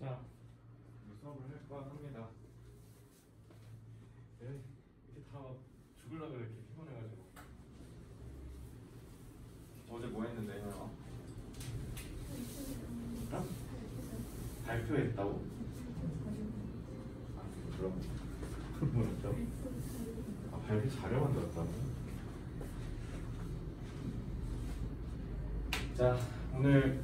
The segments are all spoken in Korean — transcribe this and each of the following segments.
자, 수업을 할까 합니다. 네, 이렇게 다 죽으려고 이렇게 피곤해가지고. 어제 뭐 했는데? 발표했다고? 그럼 뭐였죠? 발표 자료 만들었다고? 자, 오늘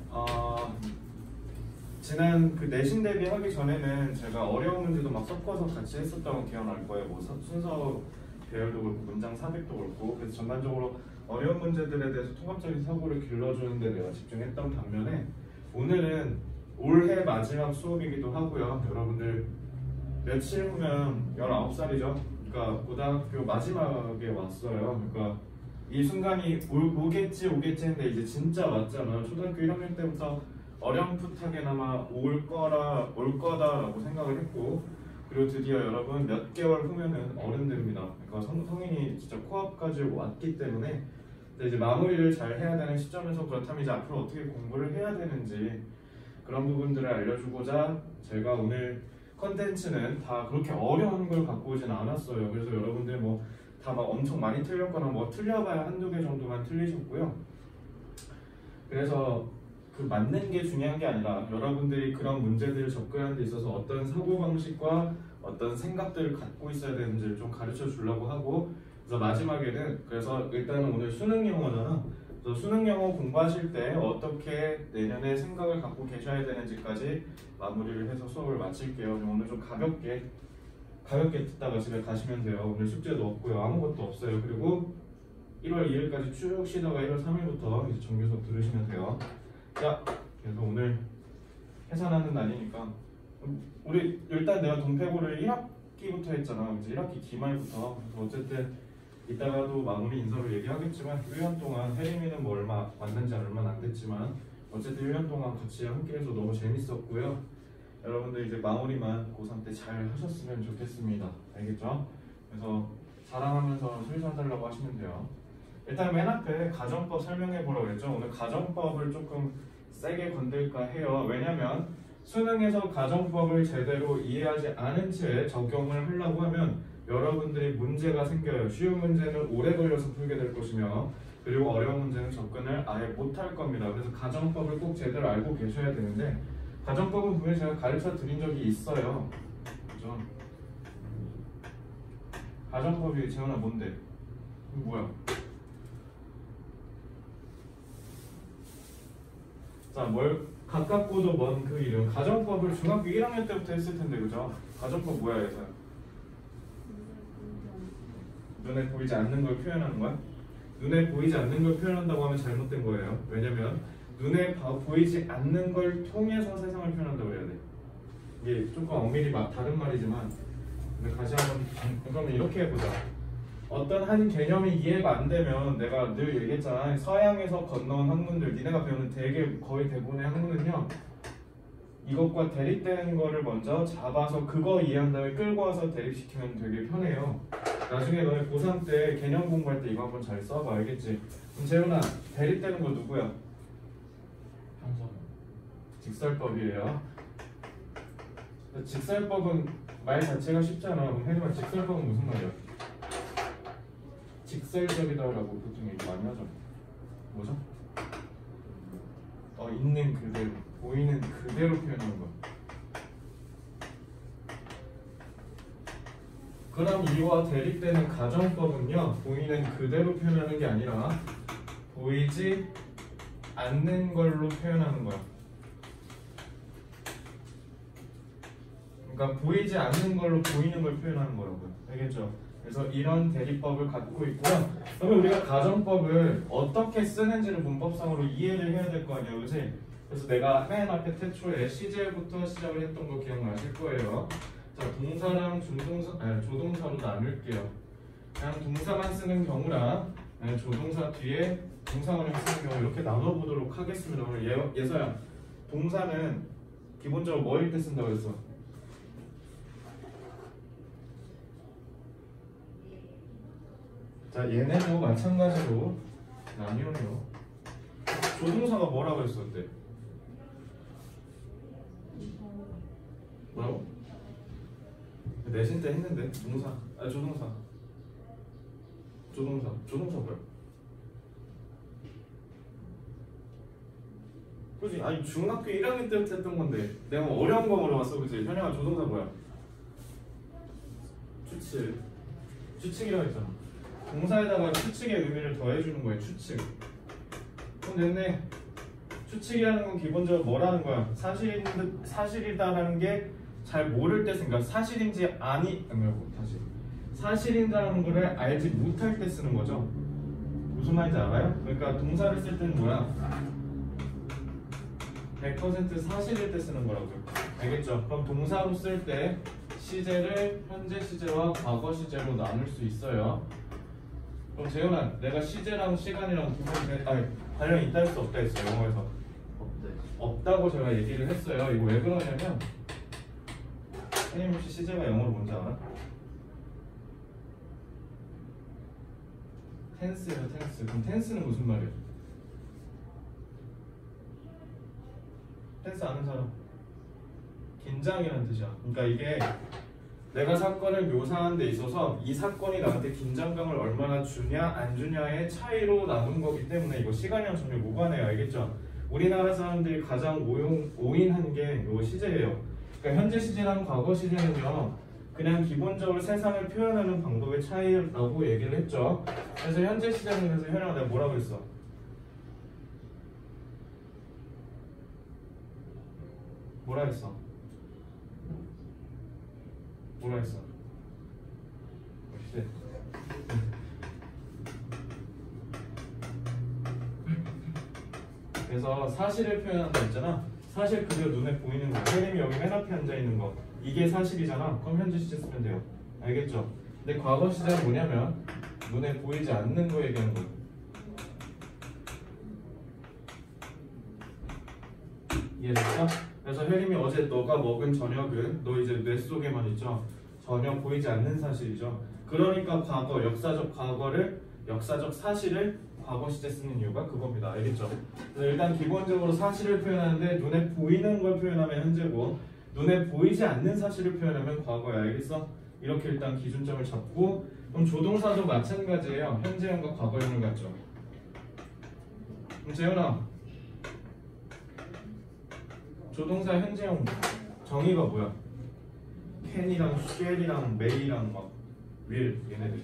지난 그 내신 대비 하기 전에는 제가 어려운 문제도 막 섞어서 같이 했었던 거 기억날 거예요. 뭐 순서 배열도 그렇고 문장 삽입도 그렇고. 그래서 전반적으로 어려운 문제들에 대해서 통합적인 사고를 길러주는 데 내가 집중했던 반면에 오늘은 올해 마지막 수업이기도 하고요. 여러분들 며칠 후면 19살이죠. 그러니까 고등학교 마지막에 왔어요. 그러니까 이 순간이 오겠지 했는데 이제 진짜 왔잖아요. 초등학교 1학년 때부터 어렴풋하게나마 올 거다라고 생각을 했고, 그리고 드디어 여러분 몇 개월 후면은 어른들입니다. 그러니까 성인이 진짜 코앞까지 왔기 때문에 이제 마무리를 잘 해야 되는 시점에서 그렇다면 이제 앞으로 어떻게 공부를 해야 되는지 그런 부분들을 알려주고자 제가 오늘 컨텐츠는 다 그렇게 어려운 걸 갖고 오진 않았어요. 그래서 여러분들 뭐 다 막 엄청 많이 틀렸거나 뭐 틀려봐야 한두 개 정도만 틀리셨고요. 그래서 그 맞는 게 중요한 게 아니라 여러분들이 그런 문제들을 접근하는 데 있어서 어떤 사고방식과 어떤 생각들을 갖고 있어야 되는지를 좀 가르쳐 주려고 하고, 그래서 마지막에는 그래서 일단은 오늘 수능 영어잖아. 그래서 수능 영어 공부하실 때 어떻게 내년에 생각을 갖고 계셔야 되는지까지 마무리를 해서 수업을 마칠게요. 오늘 좀 가볍게 듣다가 집에 가시면 돼요. 오늘 숙제도 없고요. 아무것도 없어요. 그리고 1월 2일까지 쭉 쉬다가 1월 3일부터 이제 정규 수업 들으시면 돼요. 자, 그래서 오늘 해산하는 날이니까 우리 일단 내가 동태고를 1학기부터 했잖아. 이제 1학기 기말부터. 그래서 어쨌든 이따가도 마무리 인사로 얘기하겠지만 1년 동안 혜림이는 뭐 얼마 만난 지 얼마 안 됐지만 어쨌든 1년 동안 같이 함께해서 너무 재밌었고요. 여러분들 이제 마무리만 고3 때 잘 하셨으면 좋겠습니다. 알겠죠? 그래서 자랑하면서 소리잘 달라고 하시면 돼요. 일단 맨 앞에 가정법 설명해 보라고 했죠. 오늘 가정법을 조금 세게 건들까 해요. 왜냐면 수능에서 가정법을 제대로 이해하지 않은 채 적용을 하려고 하면 여러분들이 문제가 생겨요. 쉬운 문제는 오래 걸려서 풀게 될 것이며, 그리고 어려운 문제는 접근을 아예 못할 겁니다. 그래서 가정법을 꼭 제대로 알고 계셔야 되는데, 가정법은 분명히 제가 가르쳐 드린 적이 있어요. 그죠? 가정법이 재현아 뭔데? 뭐야? 자, 뭘 가깝고도 먼 그 이름. 가정법을 중학교 1학년 때부터 했을 텐데, 그죠? 가정법 뭐야, 얘서? 눈에 보이지 않는 걸 표현하는 거야? 눈에 보이지 않는 걸 표현한다고 하면 잘못된 거예요. 왜냐면 눈에 보이지 않는 걸 통해서 세상을 표현한다고 해야 돼. 이게 조금 엄밀히 다른 말이지만, 근데 다시 한번 그러면 이렇게 해보자. 어떤 한 개념이 이해가 안 되면 내가 늘 얘기했잖아. 서양에서 건너온 학문들, 니네가 배우는 거의 대부분의 학문은요, 이것과 대립되는 거를 먼저 잡아서 그거 이해한 다음에 끌고 와서 대립시키면 되게 편해요. 나중에 너네 고3 때 개념 공부할 때 이거 한번 잘 써봐. 알겠지? 그럼 재훈아, 대립되는 거 누구야? 직설법이에요. 직설법은 말 자체가 쉽잖아. 그럼 혜림아, 직설법은 무슨 말이야? 직설적이다라고 보통 얘기 많이 하죠. 뭐죠? 있는 그대로, 보이는 그대로 표현하는 거. 그럼 이와 대립되는 가정법은요, 보이는 그대로 표현하는 게 아니라 보이지 않는 걸로 표현하는 거야. 그러니까 보이지 않는 걸로 보이는 걸 표현하는 거라고요. 알겠죠? 그래서 이런 대립법을 갖고 있고요. 그러면 우리가 가정법을 어떻게 쓰는지를 문법상으로 이해를 해야 될 거 아니에요, 그렇지? 그래서 내가 맨 앞에 태초에 시제부터 시작을 했던 거 기억나실 거예요. 자, 동사랑 조동사로 나눌게요. 그냥 동사만 쓰는 경우랑 조동사 뒤에 동사원을 쓰는 경우 이렇게 나눠보도록 하겠습니다. 오늘 예서야, 동사는 기본적으로 뭐일 때 쓴다고 했어? 자, 얘네도 마찬가지로 나뉘어요. 조동사가 뭐라고 했었대? 뭐라고? 내신 때 했는데 동사, 조동사 뭐야? 그지? 아니 중학교 1학년 때부터 했던 건데 내가 뭐 어려운 거 물어봤어, 그지? 현영아 조동사 뭐야? 추측이라고 했잖아. 동사에다가 추측의 의미를 더해주는 거야. 추측. 그럼 됐네. 추측이라는 건 기본적으로 뭐라는 거야? 사실이다라는 게 잘 모를 때 그러니까 사실인지 다시 사실인다는 거를 알지 못할 때 쓰는 거죠. 무슨 말인지 알아요? 그러니까 동사를 쓸 때는 뭐야? 100% 사실일 때 쓰는 거라고요. 알겠죠? 그럼 동사로 쓸 때 시제를 현재 시제와 과거 시제로 나눌 수 있어요. 그럼 재훈아, 내가 시제랑 시간이랑 관련이 있다 했어, 없다 했어? 영어에서 없다고 제가 얘기를 했어요. 이거 왜 그러냐면 선생님 혹시 시제가 영어로 뭔지 알아? 텐스예요, 텐스. 그럼 텐스는 무슨 말이에요? 텐스 아는 사람? 긴장이라는 뜻이야. 그러니까 이게 내가 사건을 묘사하는 데 있어서 이 사건이 나한테 긴장감을 얼마나 주냐 안 주냐의 차이로 나눈 거기 때문에 이거 시간이랑 전혀 무관해요. 알겠죠? 우리나라 사람들이 가장 오인한 게 이거 시제예요. 그러니까 현재 시제랑 과거 시제는요 그냥 기본적으로 세상을 표현하는 방법의 차이라고 얘기를 했죠. 그래서 현재 시제는 그래서 현영아 내가 뭐라고 했어? 뭐라 했어? 시제. 그래서 사실을 표현한다 했잖아. 사실 그대로 눈에 보이는 거. 혜림이 여기 맨 앞에 앉아 있는 거. 이게 사실이잖아. 그럼 현재 시제 쓰면 돼요. 알겠죠? 근데 과거 시제는 뭐냐면 눈에 보이지 않는 거 얘기하는 거예요. 이해됐어? 그래서 혜림이 어제 너가 먹은 저녁은 너 이제 뇌 속에만 있죠? 전혀 보이지 않는 사실이죠. 그러니까 과거, 역사적 과거를, 역사적 사실을 과거 시제 쓰는 이유가 그겁니다. 알겠죠? 그래서 일단 기본적으로 사실을 표현하는데 눈에 보이는 걸 표현하면 현재고 눈에 보이지 않는 사실을 표현하면 과거야. 알겠어? 이렇게 일단 기준점을 잡고 그럼 조동사도 마찬가지예요. 현재형과 과거형을 갖죠. 그럼 재현아 조동사 현재형 정의가 뭐야? 캔이랑 쉘이랑 메이랑 막 윌 얘네들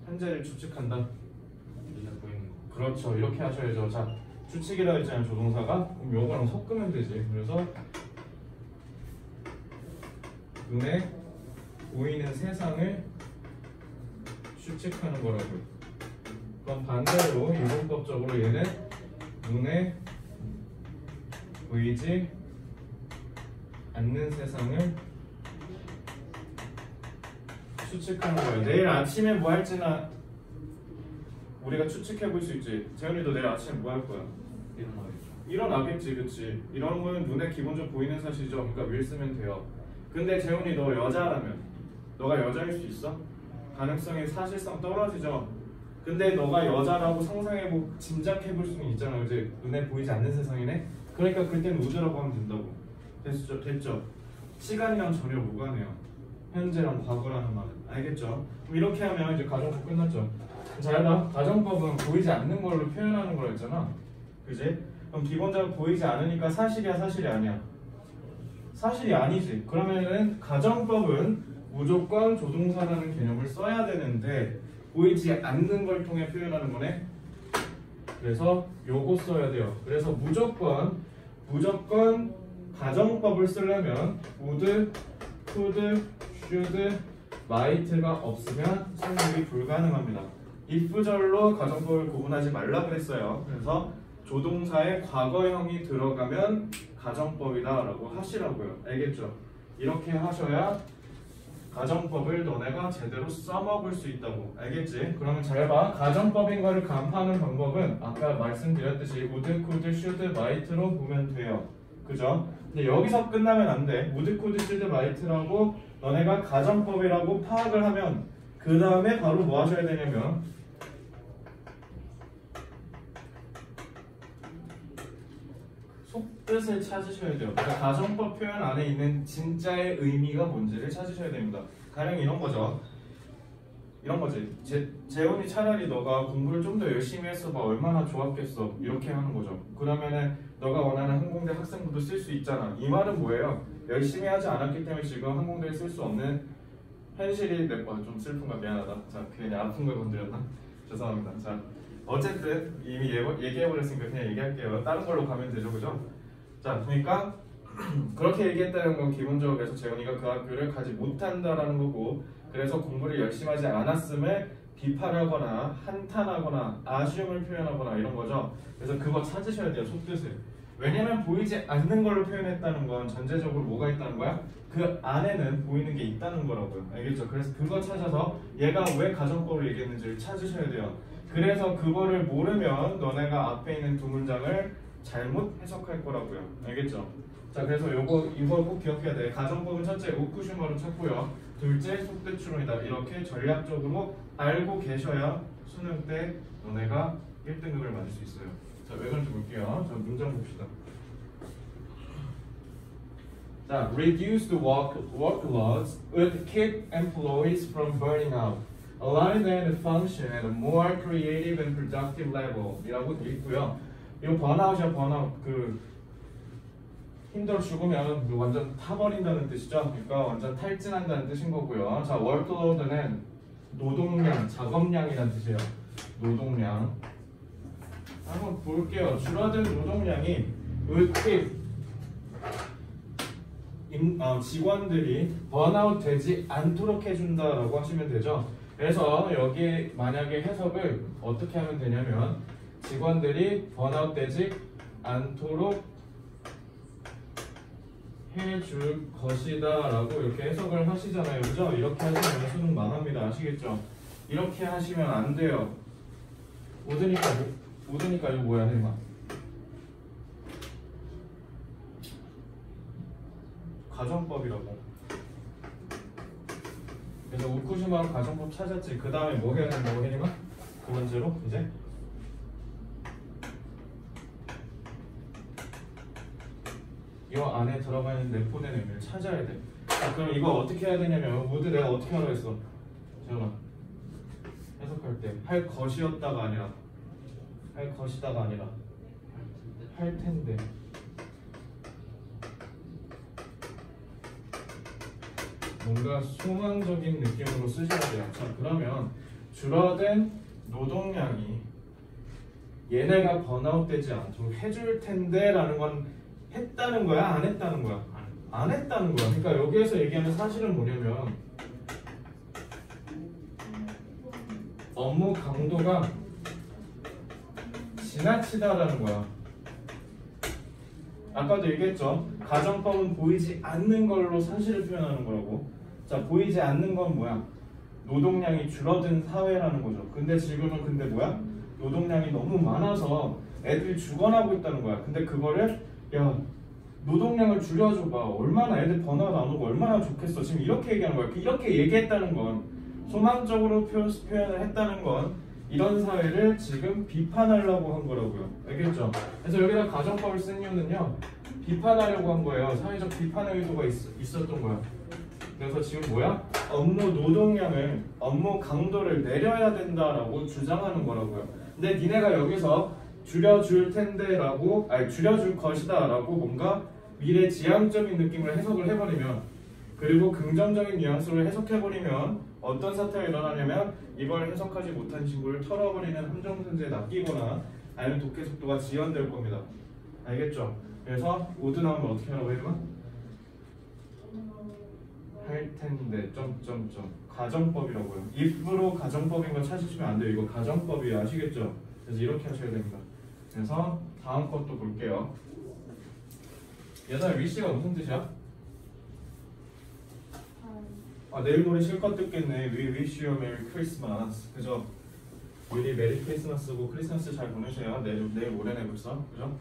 현재를 추측한다. 눈에 보이는 거. 그렇죠. 이렇게 하셔야죠. 자, 추측이라고 했잖아요. 조동사가. 그럼 요거랑 섞으면 되지. 그래서 눈에 보이는 세상을 추측하는 거라고요. 그럼 반대로 이분법적으로 얘는 눈에 보이지 않는 세상을 추측하는 거예요. 내일 아침에 뭐 할지는 우리가 추측해 볼 수 있지. 재현이도 내일 아침에 뭐 할 거야? 일어나겠지, 그치? 이런 거는 눈에 기본적으로 보이는 사실이죠. 그러니까 will 쓰면 돼요. 근데 재훈이 너 여자라면 너가 여자일 수 있어? 가능성이 사실상 떨어지죠. 근데 너가 여자라고 상상해보고 짐작해볼 수는 있잖아. 이제 눈에 보이지 않는 세상이네. 그러니까 그때는 우주라고 하면 된다고. 됐죠? 시간이랑 전혀 무관해요. 현재랑 과거라는 말은. 알겠죠? 그럼 이렇게 하면 이제 가정법 끝났죠. 잘 봐. 가정법은 보이지 않는 걸로 표현하는 거라 했잖아. 그지? 그럼 기본적으로 보이지 않으니까 사실이야, 사실이 아니야? 사실이 아니지. 그러면은 가정법은 무조건 조동사라는 개념을 써야 되는데 보이지 않는 걸 통해 표현하는 거네. 그래서 요거 써야 돼요. 그래서 무조건 가정법을 쓰려면 would, could, should, might가 없으면 성립이 불가능합니다. if절로 가정법을 구분하지 말라 그랬어요. 그래서 조동사에 과거형이 들어가면 가정법이다 라고 하시라고요. 알겠죠? 이렇게 하셔야 가정법을 너네가 제대로 써먹을 수 있다고. 알겠지? 그러면 잘 봐. 가정법인 거를 간파하는 방법은 아까 말씀드렸듯이 would, could, should, might로 보면 돼요. 그죠? 근데 여기서 끝나면 안 돼. would, could, should, might라고 너네가 가정법이라고 파악을 하면 그 다음에 바로 뭐 하셔야 되냐면 뜻을 찾으셔야 돼요. 그러니까 가정법 표현 안에 있는 진짜의 의미가 뭔지를 찾으셔야 됩니다. 가령 이런 거죠. 이런 거지. 재훈이 차라리 너가 공부를 좀 더 열심히 했어봐 얼마나 좋았겠어. 이렇게 하는 거죠. 그러면은 너가 원하는 항공대 학생부도 쓸 수 있잖아. 이 말은 뭐예요? 열심히 하지 않았기 때문에 지금 항공대에 쓸 수 없는 현실이 좀 슬픈가 미안하다. 자, 괜히 아픈 걸 건드렸나? 죄송합니다. 자, 어쨌든 이미 얘기해버렸으니까 그냥 얘기할게요. 다른 걸로 가면 되죠, 그죠? 자, 그러니까 그렇게 얘기했다는 건 기본적으로 그래서 재훈이가 그 학교를 가지 못한다라는 거고, 그래서 공부를 열심히 하지 않았음을 비판하거나 한탄하거나 아쉬움을 표현하거나 이런 거죠. 그래서 그거 찾으셔야 돼요, 속뜻을. 왜냐면 보이지 않는 걸로 표현했다는 건 전제적으로 뭐가 있다는 거야? 그 안에는 보이는 게 있다는 거라고요. 알겠죠? 그래서 그거 찾아서 얘가 왜 가정법을 얘기했는지를 찾으셔야 돼요. 그래서 그거를 모르면 너네가 앞에 있는 두 문장을 잘못 해석할 거라고요. 알겠죠? 자, 그래서 이거 꼭 기억해야 돼. 가정법은 첫째 우쿠슈마로 찾고요. 둘째 속뜻 추론이다. 이렇게 전략적으로 알고 계셔야 수능 때 너네가 1등급을 맞을 수 있어요. 자, 왜 그런지 볼게요. 자, 문장 봅시다. 자, reduce the workloads would keep employees from burning out, allowing them to function at a more creative and productive level 이라고 되어 있고요. 이거 번아웃이야, 번아웃. 힘들어 죽으면 완전 타버린다는 뜻이죠. 그러니까 완전 탈진한다는 뜻인 거고요. 자, workload는 노동량, 작업량이라는 뜻이에요. 노동량. 한번 볼게요. 줄어든 노동량이 would keep 직원들이 번아웃 되지 않도록 해준다라고 하시면 되죠. 그래서 여기 만약에 해석을 어떻게 하면 되냐면 직원들이 번아웃 되지 않도록 해줄 것이다 라고 이렇게 해석을 하시잖아요. 그죠? 이렇게 하시면 수능 망합니다. 아시겠죠? 이렇게 하시면 안 돼요. 오드니까 이거 뭐야, 헬마? 가정법이라고. 그래서 우쿠시마로 가정법 찾았지. 그 다음에 뭐 해야 된다고 헬마? 그 문제로 이제 이 안에 들어가 있는 내포된 의미를 찾아야 돼. 자, 그럼 이거 어떻게 해야 되냐면 모두 내가 어떻게 하라고 했어? 잠깐만. 해석할 때 할 것이었다가 아니라 할 것이다가 아니라 할 텐데. 뭔가 소망적인 느낌으로 쓰셔야 돼요. 자, 그러면 줄어든 노동량이 얘네가 번아웃 되지 않도록 해줄 텐데 라는 건 했다는 거야? 안 했다는 거야? 안 했다는 거야. 그러니까 여기에서 얘기하는 사실은 뭐냐면 업무 강도가 지나치다라는 거야. 아까도 얘기했죠. 가정법은 보이지 않는 걸로 사실을 표현하는 거라고. 자, 보이지 않는 건 뭐야? 노동량이 줄어든 사회라는 거죠. 근데 지금은 뭐야? 노동량이 너무 많아서 애들이 죽어나고 있다는 거야. 근데 그거를 야, 노동량을 줄여줘봐. 얼마나 애들 번아웃 안 오고 얼마나 좋겠어. 지금 이렇게 얘기하는 거야. 이렇게 얘기했다는 건 소망적으로 표현을 했다는 건 이런 사회를 지금 비판하려고 한 거라고요. 알겠죠? 그래서 여기다 가정법을 쓴 이유는요. 비판하려고 한 거예요. 사회적 비판의 의도가 있었던 거야. 그래서 지금 뭐야? 업무 강도를 내려야 된다라고 주장하는 거라고요. 근데 니네가 여기서 줄여줄 텐데라고, 줄여줄 것이다라고 뭔가 미래지향적인 느낌을 해석을 해버리면, 그리고 긍정적인 뉘앙스로 해석해버리면 어떤 사태가 일어나냐면 이걸 해석하지 못한 친구를 털어버리는 함정선지에 낚이거나 아니면 독해 속도가 지연될 겁니다. 알겠죠? 그래서 오드 나오면 어떻게 하라고 해요? 할 텐데 가정법이라고요. if로 가정법인 거 찾으시면 안 돼요. 이거 가정법이에요. 아시겠죠? 그래서 이렇게 하셔야 됩니다. 그래서 다음 것도 볼게요. 얘들아, wish가 무슨 뜻이야? 내일 모레 실컷 듣겠네. We wish you a Merry Christmas. 그죠? 미리 메리 크리스마스고 크리스마스 잘 보내세요. 내일 모레네 벌써. 그죠?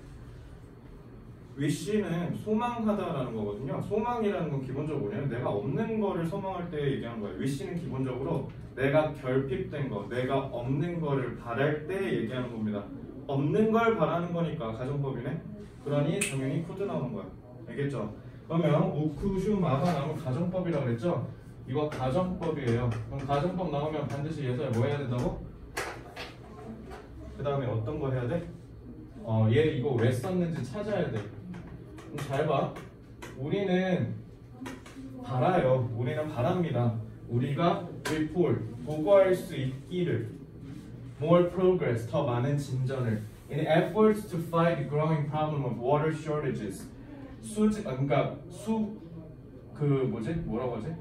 wish는 소망하다라는 거거든요. 소망이라는 건 기본적으로 뭐냐면 내가 없는 거를 소망할 때 얘기하는 거예요. wish는 기본적으로 내가 결핍된 거, 내가 없는 거를 바랄 때 얘기하는 겁니다. 없는 걸 바라는 거니까 가정법이네. 그러니 당연히 could 나오는 거야. 알겠죠? 그러면 우쿠슈마가 나오면 가정법이라고 그랬죠? 이거 가정법이에요. 그럼 가정법 나오면 반드시 예서에 뭐 해야 된다고? 그 다음에 어떤 거 해야 돼? 얘 이거 왜 썼는지 찾아야 돼. 그럼 잘 봐. 우리는 바라요. 우리는 바랍니다. 우리가 report, 보고할 수 있기를 more progress, 더 많은 진전을 in efforts to fight the growing problem of water shortages. 그러니까 뭐라고 하지?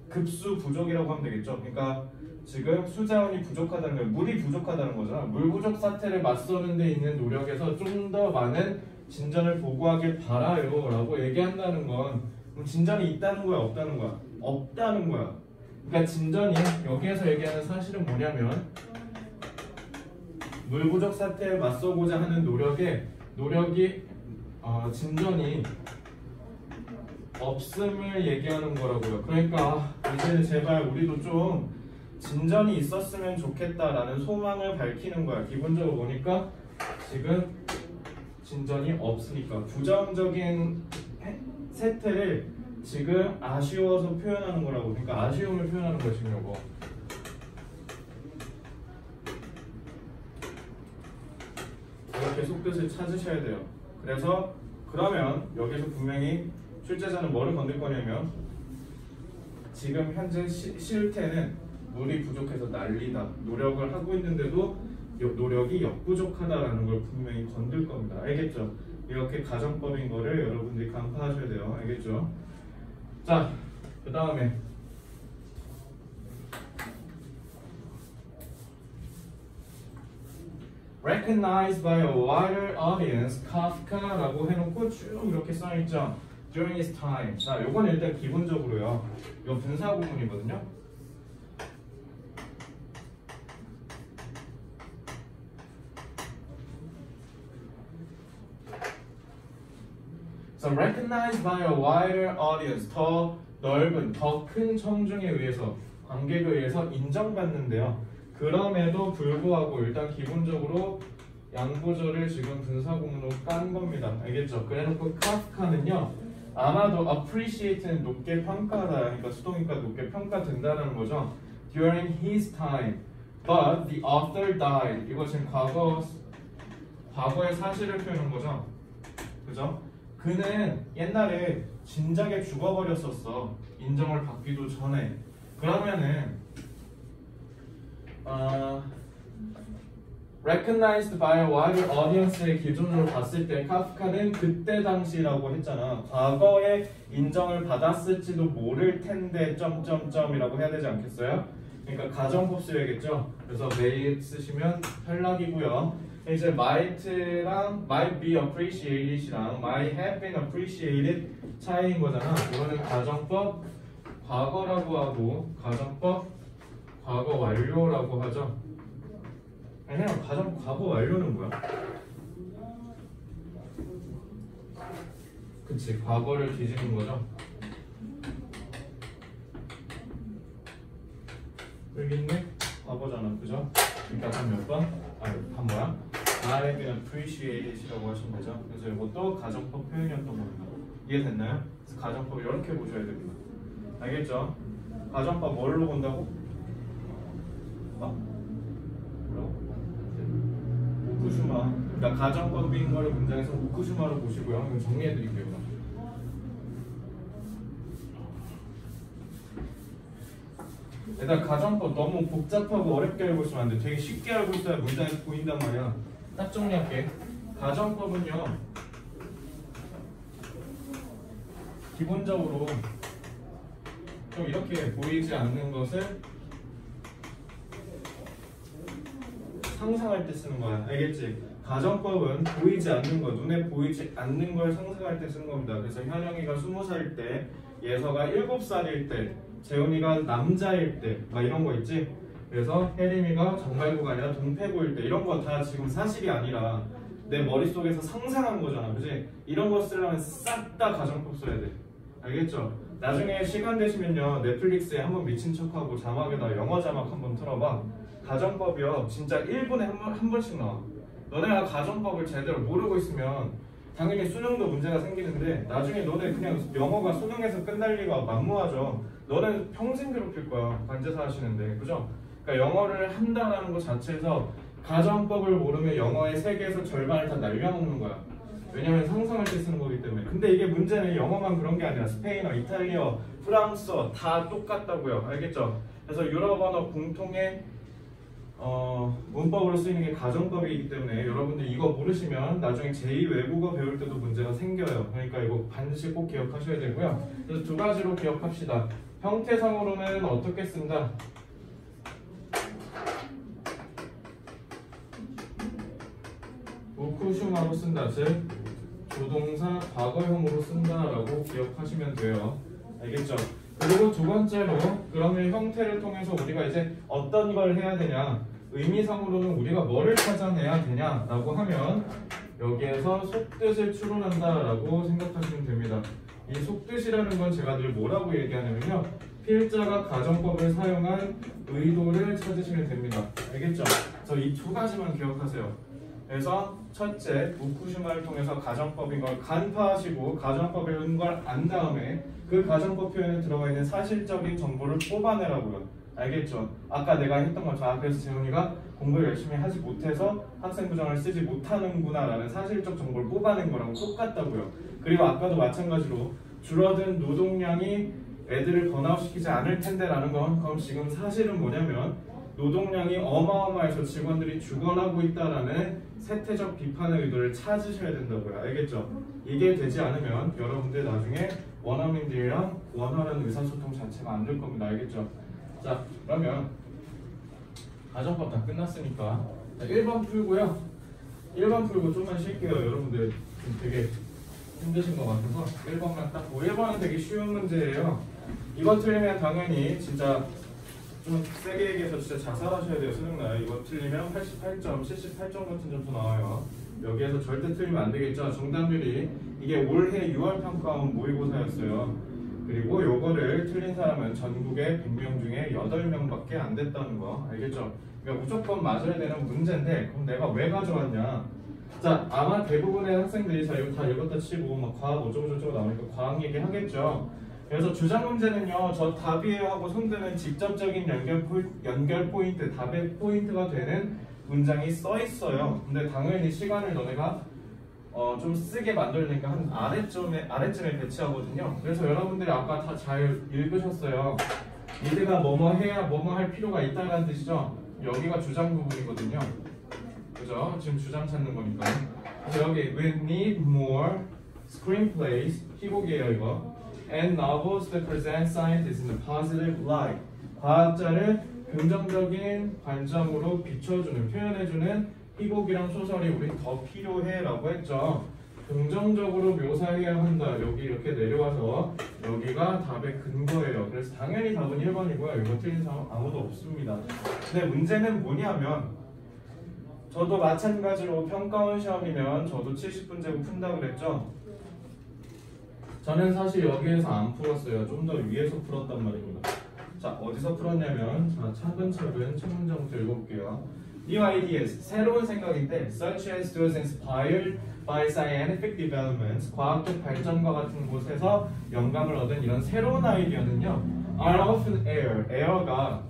급수 부족이라고 하면 되겠죠. 그러니까 지금 수자원이 부족하다는 거예요. 물이 부족하다는 거잖아. 물 부족 사태를 맞서는 데 있는 노력에서 좀 더 많은 진전을 보고하길 바라요 라고 얘기한다는 건 그럼 진전이 있다는 거야 없다는 거야? 없다는 거야. 그러니까 진전이 여기에서 얘기하는 사실은 뭐냐면 물 부족 사태에 맞서고자 하는 노력이 진전이 없음을 얘기하는 거라고요. 그러니까 이제는 제발 우리도 좀 진전이 있었으면 좋겠다라는 소망을 밝히는 거야. 기본적으로 보니까 지금 진전이 없으니까 부정적인 세태를 지금 아쉬워서 표현하는 거라고. 그러니까 아쉬움을 표현하는 거야 지금 이거. 이렇게 속뜻을 찾으셔야 돼요. 그래서 그러면 여기서 분명히 출제자는 뭐를 건들 거냐면 지금 현재 실태는 물이 부족해서 난리다. 노력을 하고 있는데도 노력이 역부족하다라는 걸 분명히 건들 겁니다. 알겠죠? 이렇게 가정법인 거를 여러분들이 간파하셔야 돼요. 알겠죠? 자, 그 다음에 recognized by a wider audience, Kafka라고 해놓고 쭉 이렇게 써있죠. During his time. 자, 요건 일단 기본적으로요. 요 분사 구문이거든요. So recognized by a wider audience, 더 넓은, 더 큰 청중에 의해서, 관객에 의해서 인정받는데요. 그럼에도 불구하고 일단 기본적으로 양보절을 지금 분사구문으로 깐 겁니다. 알겠죠? 그래놓고 카프카는요. 아마도 appreciate는 높게 평가하다. 그러니까 수동이니까 높게 평가된다는 거죠. During his time, but the author died. 이거 지금 과거의 사실을 표현한 거죠. 그죠? 그는 옛날에 진작에 죽어버렸었어. 인정을 받기도 전에. 그러면은 recognized by a wider audience의 기준으로 봤을 때 카프카는 그때 당시라고 했잖아. 과거에 인정을 받았을지도 모를 텐데 점점점이라고 해야 되지 않겠어요? 그러니까 가정법 쓰여야겠죠. 그래서 may 쓰시면 탈락이고요. 이제 might랑 might be appreciated이랑 might have been appreciated 차이인 거잖아. 이거는 가정법 과거라고 하고 가정법 과거 완료라고 하죠. 아니야, 과거 완료는 뭐야? 그치, 과거를 뒤집는 거죠. 여기 있네? 과거잖아, 그죠? 그러니까 한 몇 번? 한 뭐야? I have been appreciated이라고 하신 거죠. 그래서 이것도 가정법 표현이었던 겁니다. 이해됐나요? 그래서 가정법 이렇게 보셔야 됩니다. 알겠죠? 가정법 뭘로 본다고? 우쿠슈마. 그러니까 가정법인 거를 문장에서 우쿠슈마로 보시고요. 이거 정리해 드릴게요. 일단 가정법 너무 복잡하고 어렵게 알고 있으면 안 돼. 되게 쉽게 알고 있어야 문장에서 보인단 말이야. 딱 정리할게. 가정법은요. 기본적으로 좀 이렇게 보이지 않는 것을 상상할 때 쓰는 거야. 알겠지? 가정법은 보이지 않는 거, 눈에 보이지 않는 걸 상상할 때 쓰는 겁니다. 그래서 현영이가 20살일 때, 예서가 7살일 때, 재훈이가 남자일 때, 막 이런 거 있지? 그래서 혜림이가 정발구가 아니라 동패구일 때, 이런 거 다 지금 사실이 아니라 내 머릿속에서 상상한 거잖아. 그지? 이런 거 쓰려면 싹 다 가정법 써야 돼. 알겠죠? 나중에 시간 되시면요, 넷플릭스에 한번 미친 척하고 자막에다 영어 자막 한번 틀어봐. 가정법이요, 진짜 1분에 한 번씩 나와. 너네가 가정법을 제대로 모르고 있으면 당연히 수능도 문제가 생기는데 나중에 너네 그냥 영어가 수능에서 끝날 리가 만무하죠. 너는 평생 괴롭힐 거야. 관제사 하시는데. 그죠? 그러니까 영어를 한다는 것 자체에서 가정법을 모르면 영어의 세계에서 절반을 다 날려먹는 거야. 왜냐면 상상할 때 쓰는 거기 때문에. 근데 이게 문제는 영어만 그런 게 아니라 스페인어, 이탈리아, 프랑스어 다 똑같다고요. 알겠죠? 그래서 유럽 언어 공통의 문법으로 쓰이는 게 가정법이기 때문에 여러분들 이거 모르시면 나중에 제2 외국어 배울 때도 문제가 생겨요. 그러니까 이거 반드시 꼭 기억하셔야 되고요. 그래서 두 가지로 기억합시다. 형태상으로는 어떻게 쓴다? 우쿠슈마로 쓴다. 즉 조동사 과거형으로 쓴다라고 기억하시면 돼요. 알겠죠? 그리고 두 번째로 그러면 형태를 통해서 우리가 이제 어떤 걸 해야 되냐, 의미상으로는 우리가 뭐를 찾아내야 되냐라고 하면 여기에서 속뜻을 추론한다라고 생각하시면 됩니다. 이 속뜻이라는 건 제가 늘 뭐라고 얘기하냐면요, 필자가 가정법을 사용한 의도를 찾으시면 됩니다. 알겠죠? 그래서 이 두 가지만 기억하세요. 그래서 첫째, 우쿠시마를 통해서 가정법인 걸 간파하시고 가정법인 걸 안 다음에 그 가정법 표현에 들어가 있는 사실적인 정보를 뽑아내라고요. 알겠죠? 아까 내가 했던 것처럼 그래서 재훈이가 공부를 열심히 하지 못해서 학생 부정을 쓰지 못하는구나 라는 사실적 정보를 뽑아낸 거랑 똑같다고요. 그리고 아까도 마찬가지로 줄어든 노동량이 애들을 번아웃시키지 않을 텐데 라는 건 그럼 지금 사실은 뭐냐면 노동량이 어마어마해서 직원들이 죽어나고 있다라는 세태적 비판의 의도를 찾으셔야 된다고요. 알겠죠? 이게 되지 않으면 여러분들 나중에 원어민들이랑 원활한 의사소통 자체가 안 될 겁니다. 알겠죠? 자, 그러면 가정법 다 끝났으니까 자, 1번 풀고요. 1번 풀고 좀만 쉴게요. 여러분들 좀 되게 힘드신 것 같아서 1번만 딱 보고 1번은 되게 쉬운 문제예요. 이거 틀리면 당연히 진짜 좀 세게 얘기해서 진짜 자살하셔야 돼요. 수능날 이거 틀리면 88점, 78점 같은 점수 나와요. 여기에서 절대 틀리면 안 되겠죠. 정답률이 이게 올해 6월 평가원 모의고사였어요. 그리고 요거를 틀린 사람은 전국에 100명 중에 8명밖에 안 됐다는 거 알겠죠? 그러니까 무조건 맞아야 되는 문제인데 그럼 내가 왜 가져왔냐? 자, 아마 대부분의 학생들이 자 이거 다 읽었다 치고 막 과학 어쩌고저쩌고 나오니까 과학 얘기 하겠죠. 그래서 주장 문제는요, 저 답이에요 하고 손드는 직접적인 연결 포인트, 답의 포인트가 되는 문장이 써 있어요. 근데 당연히 시간을 너네가 좀 쓰게 만들니까 한 아래쯤에 배치하거든요. 그래서 여러분들이 아까 다 잘 읽으셨어요. 니네가 뭐뭐 해야 뭐뭐 할 필요가 있다는 뜻이죠. 여기가 주장 부분이거든요. 그죠? 지금 주장 찾는 거니까. 그래서 여기 we need more screenplays, 희곡이에요 이거. And novels that present scientists in a positive light. 과학자를 긍정적인 관점으로 비춰주는, 표현해주는 희곡이랑 소설이 우리 더 필요해라고 했죠. 긍정적으로 묘사해야 한다. 여기 이렇게 내려와서 여기가 답의 근거예요. 그래서 당연히 답은 1번이고요. 이거 틀린 사람 아무도 없습니다. 근데 문제는 뭐냐면 저도 마찬가지로 평가원 시험이면 저도 70분제고 푼다 그랬죠. 저는 사실 여기에서 안 풀었어요. 좀 더 위에서 풀었단 말입니다. 자, 어디서 풀었냐면 자, 차근차근 첫 문장부터 읽어볼게요. New ideas, 새로운 생각인데 such as those inspired by scientific developments, 과학적 발전과 같은 곳에서 영감을 얻은 이런 새로운 아이디어는요 are often air가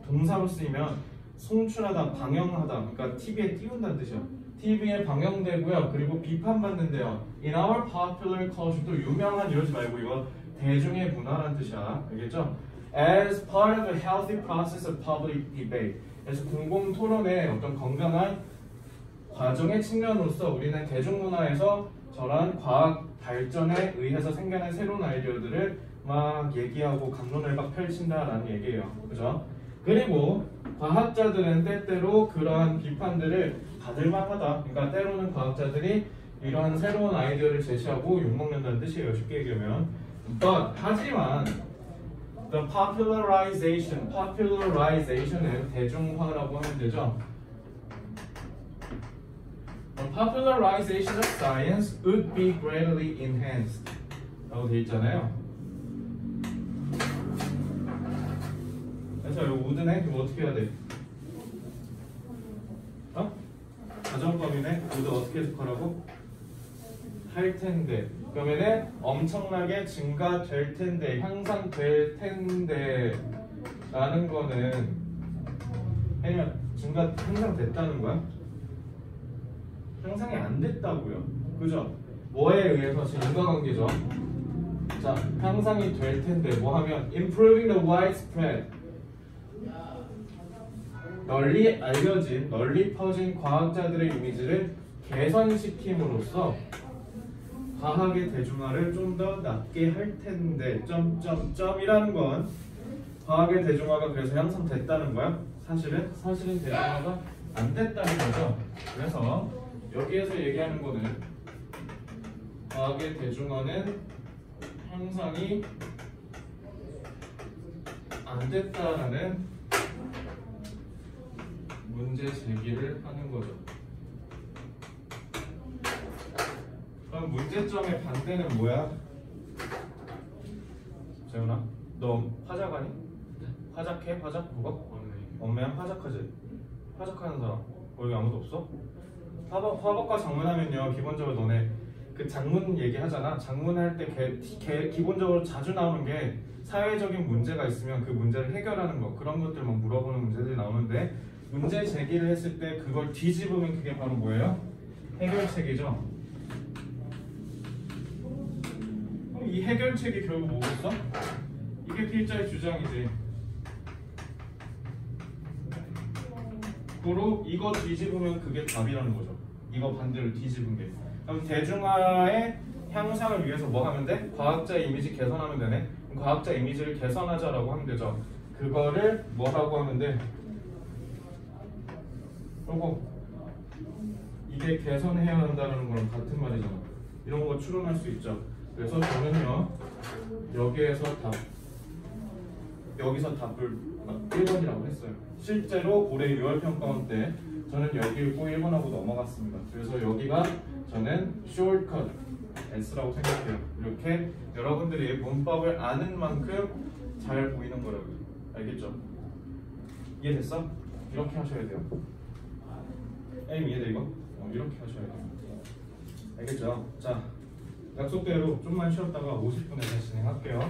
동사로 쓰이면 송출하다, 방영하다, 그러니까 TV에 띄운다는 뜻이요. TV에 방영되고요. 그리고 비판받는데요. In our popular culture, 또 유명한 이러지 말고 이거 대중의 문화라는 뜻이야. 알겠죠? As part of a healthy process of public debate. 그래서 공공 토론의 어떤 건강한 과정의 측면으로서 우리는 대중문화에서 저런 과학 발전에 의해서 생겨난 새로운 아이디어들을 막 얘기하고 강론을 막 펼친다라는 얘기예요. 그죠? 그리고 과학자들은 때때로 그러한 비판들을 받을만하다. 그러니까 때로는 과학자들이 이러한 새로운 아이디어를 제시하고 욕먹는다는 뜻이에요. 쉽게 얘기하면. But 하지만 the popularization은 대중화라고 하면 되죠. The popularization of science would be greatly enhanced. 라고 돼 있잖아요. 그래서 이거 would네? 이거 어떻게 해야 돼? 가정법이네? 모두 어떻게 해석하라고? 할 텐데 그러면은 엄청나게 증가될 텐데 향상될 텐데 라는 거는 아니면 향상됐다는 거야? 향상이 안 됐다고요. 그죠? 뭐에 의해서 지금 인과관계죠. 자, 향상이 될 텐데 뭐 하면 improving the widespread 널리 알려진 널리 퍼진 과학자들의 이미지를 개선시킴으로써 과학의 대중화를 좀 더 낮게 할 텐데 점점점이라는 건 과학의 대중화가 그래서 향상됐다는 거야? 사실은 대중화가 안 됐다는 거죠. 그래서 여기에서 얘기하는 거는 과학의 대중화는 향상이 안 됐다라는 문제 제기를 하는 거죠. 그럼 문제점의 반대는 뭐야? 재훈아, 너 화작하니? 화작해? 화작? 누가? 엄매야? 화작하지? 화작하는 사람 여기 아무도 없어? 화법과 작문하면요 기본적으로 너네 그 작문 얘기하잖아. 작문할 때 기본적으로 자주 나오는 게 사회적인 문제가 있으면 그 문제를 해결하는 거 그런 것들 막 물어보는 문제들이 나오는데 문제 제기를 했을 때 그걸 뒤집으면 그게 바로 뭐예요? 해결책이죠. 그럼 이 해결책이 결국 뭐겠어? 이게 필자의 주장이지. 고로 이거 뒤집으면 그게 답이라는 거죠. 이거 반대로 뒤집은 게. 그럼 대중화의 향상을 위해서 뭐 하면 돼? 과학자의 이미지 개선하면 되네. 그럼 과학자 이미지를 개선하자라고 하면 되죠. 그거를 뭐라고 하면 돼? 그리고 이게 개선해야 한다는 거랑 같은 말이잖아. 이런 거 추론할 수 있죠. 그래서 저는요 여기서 답을 1번이라고 했어요. 실제로 올해 6월 평가원 때 저는 여기 읽고 1번하고 넘어갔습니다. 그래서 여기가 저는 shortcut S라고 생각해요. 이렇게 여러분들이 문법을 아는 만큼 잘 보이는 거라고요. 알겠죠? 이해됐어? 이렇게 하셔야 돼요. 에임 이해돼 이거? 이렇게 하셔야 돼요. 알겠죠? 자, 약속대로 좀만 쉬었다가 50분에 다시 진행할게요.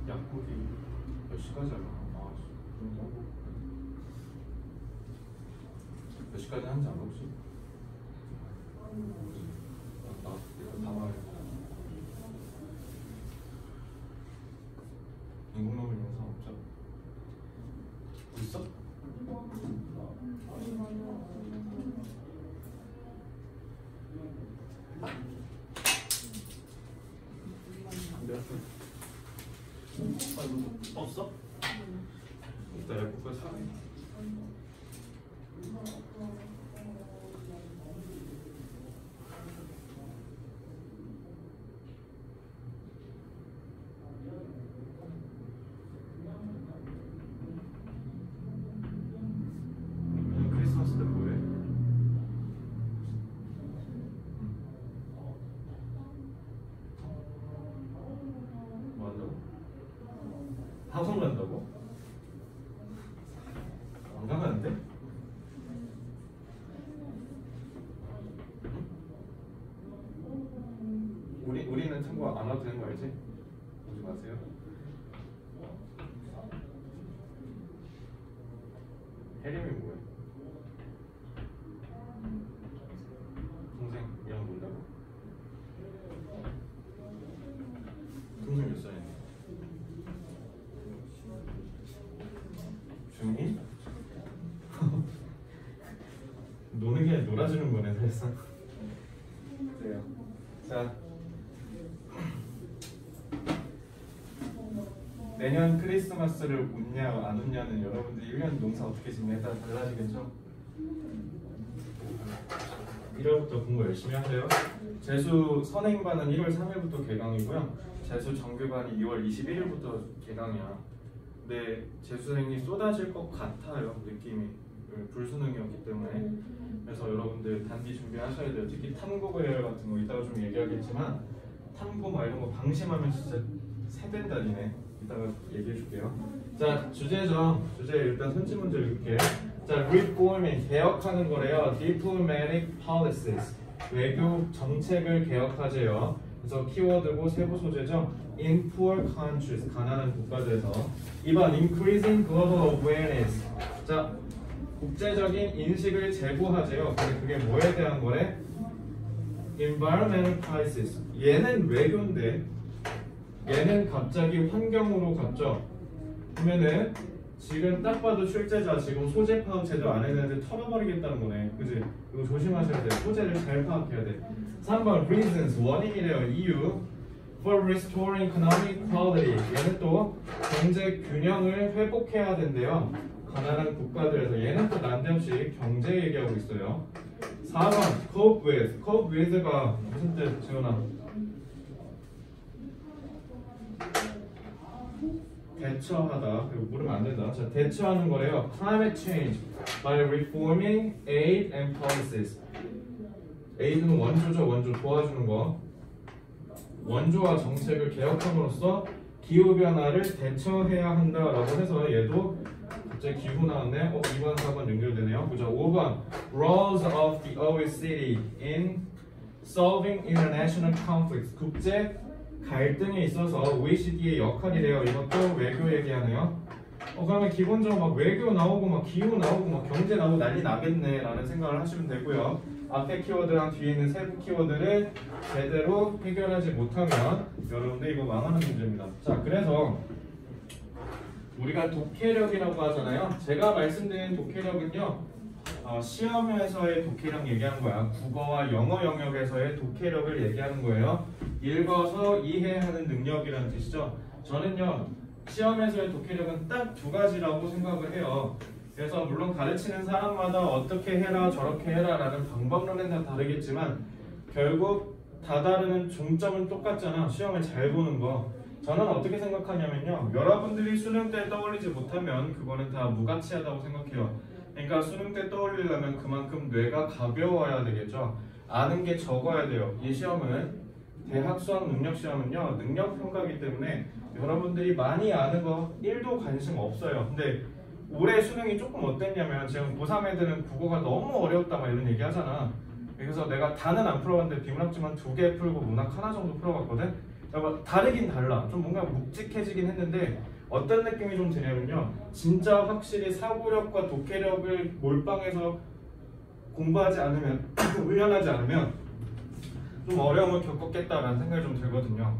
약국이 몇 시까지 하나? 몇 시까지 하는지 알아 혹시? 나 이거 다 말해. 인공눈물 영상 없죠? 거 안 와도 되는 거 알지? 오지 마세요. 혜림이 뭐야? 동생 이름 뭔다고? 동생 몇 살이야? 중2? 노는 게 놀아주는 거네 사실상. 그래요. 자, 내년 크리스마스를 웃냐 안 웃냐는 여러분들이 1년 농사 어떻게 짓냐에 따라 달라지겠죠? 1월부터 공부 열심히 하세요. 재수 선행반은 1월 3일부터 개강이고요. 재수 정규반이 2월 21일부터 개강이야. 근데 재수생이 쏟아질 것 같아요. 느낌이 불수능이었기 때문에. 그래서 여러분들 단기 준비하셔야 돼요. 특히 탐구별 같은 거 이따가 좀 얘기하겠지만 탐구 막 이런 거 방심하면 진짜 세된다니네. 이따가 얘기해 줄게요. 자, 주제죠. 주제 일단 선지 문제 읽을게. 자, reforming 개혁하는 거래요. diplomatic policies 외교 정책을 개혁하재요. 그래서 키워드고 세부 소재죠. in poor countries 가난한 국가들에서. 2번 increasing global awareness. 자, 국제적인 인식을 제고하재요. 근데 그게 뭐에 대한 거래? environmental crisis. 얘는 외교인데 얘는 갑자기 환경으로 갔죠. 그러면은 지금 딱 봐도 출제자 지금 소재 파악 제대로 안 했는데 털어버리겠다는 거네. 그지? 이거 조심하셔야 돼요. 소재를 잘 파악해야 돼. 3번 reasons 원인이래요. 이유 for restoring economic quality. 얘는 또 경제 균형을 회복해야 된대요. 가난한 국가들에서. 얘는 또 난데없이 경제 얘기하고 있어요. 4번 cope with. cope with가 무슨 뜻? 지훈아? 대처하다. 그리고 모르면 안 된다. 자, 대처하는 거래요. Climate change by reforming aid and policies. aid는 원조죠. 원조 도와주는 거. 원조와 정책을 개혁함으로써 기후 변화를 대처해야 한다라고 해서 얘도 갑자기 기후 나왔네. 2번, 4번 연결되네요. 보자. 5번 roles of the OECD in solving international conflicts. 국제 갈등에 있어서 OECD의 역할이래요. 이것도 외교 얘기하네요. 그러면 기본적으로 막 외교 나오고 막 기후 나오고 막 경제 나오고 난리 나겠네 라는 생각을 하시면 되고요. 앞에 키워드랑 뒤에 있는 세부 키워드를 제대로 해결하지 못하면 여러분들 이거 망하는 문제입니다. 자, 그래서 우리가 독해력이라고 하잖아요. 제가 말씀드린 독해력은요, 시험에서의 독해력 얘기하는 거야. 국어와 영어 영역에서의 독해력을 얘기하는 거예요. 읽어서 이해하는 능력이라는 뜻이죠. 저는요, 시험에서의 독해력은 딱 두 가지라고 생각을 해요. 그래서 물론 가르치는 사람마다 어떻게 해라 저렇게 해라 라는 방법론은 다 다르겠지만 결국 다다르는 종점은 똑같잖아. 시험을 잘 보는 거. 저는 어떻게 생각하냐면요, 여러분들이 수능 때 떠올리지 못하면 그거는 다 무가치하다고 생각해요. 그러니까 수능 때 떠올리려면 그만큼 뇌가 가벼워야 되겠죠. 아는 게 적어야 돼요. 이 시험은 대학 수학 능력 시험은요, 능력 평가이기 때문에 여러분들이 많이 아는 거 1도 관심 없어요. 근데 올해 수능이 조금 어땠냐면 지금 고3 애들은 국어가 너무 어려웠다 막 이런 얘기 하잖아. 그래서 내가 다는 안 풀어봤는데 비문학지만 2개 풀고 문학 하나 정도 풀어봤거든. 다르긴 달라. 좀 뭔가 묵직해지긴 했는데 어떤 느낌이 좀 드냐면요, 진짜 확실히 사고력과 독해력을 몰빵해서 공부하지 않으면 훈련하지 않으면 좀 어려움을 겪었겠다라는 생각이 좀 들거든요.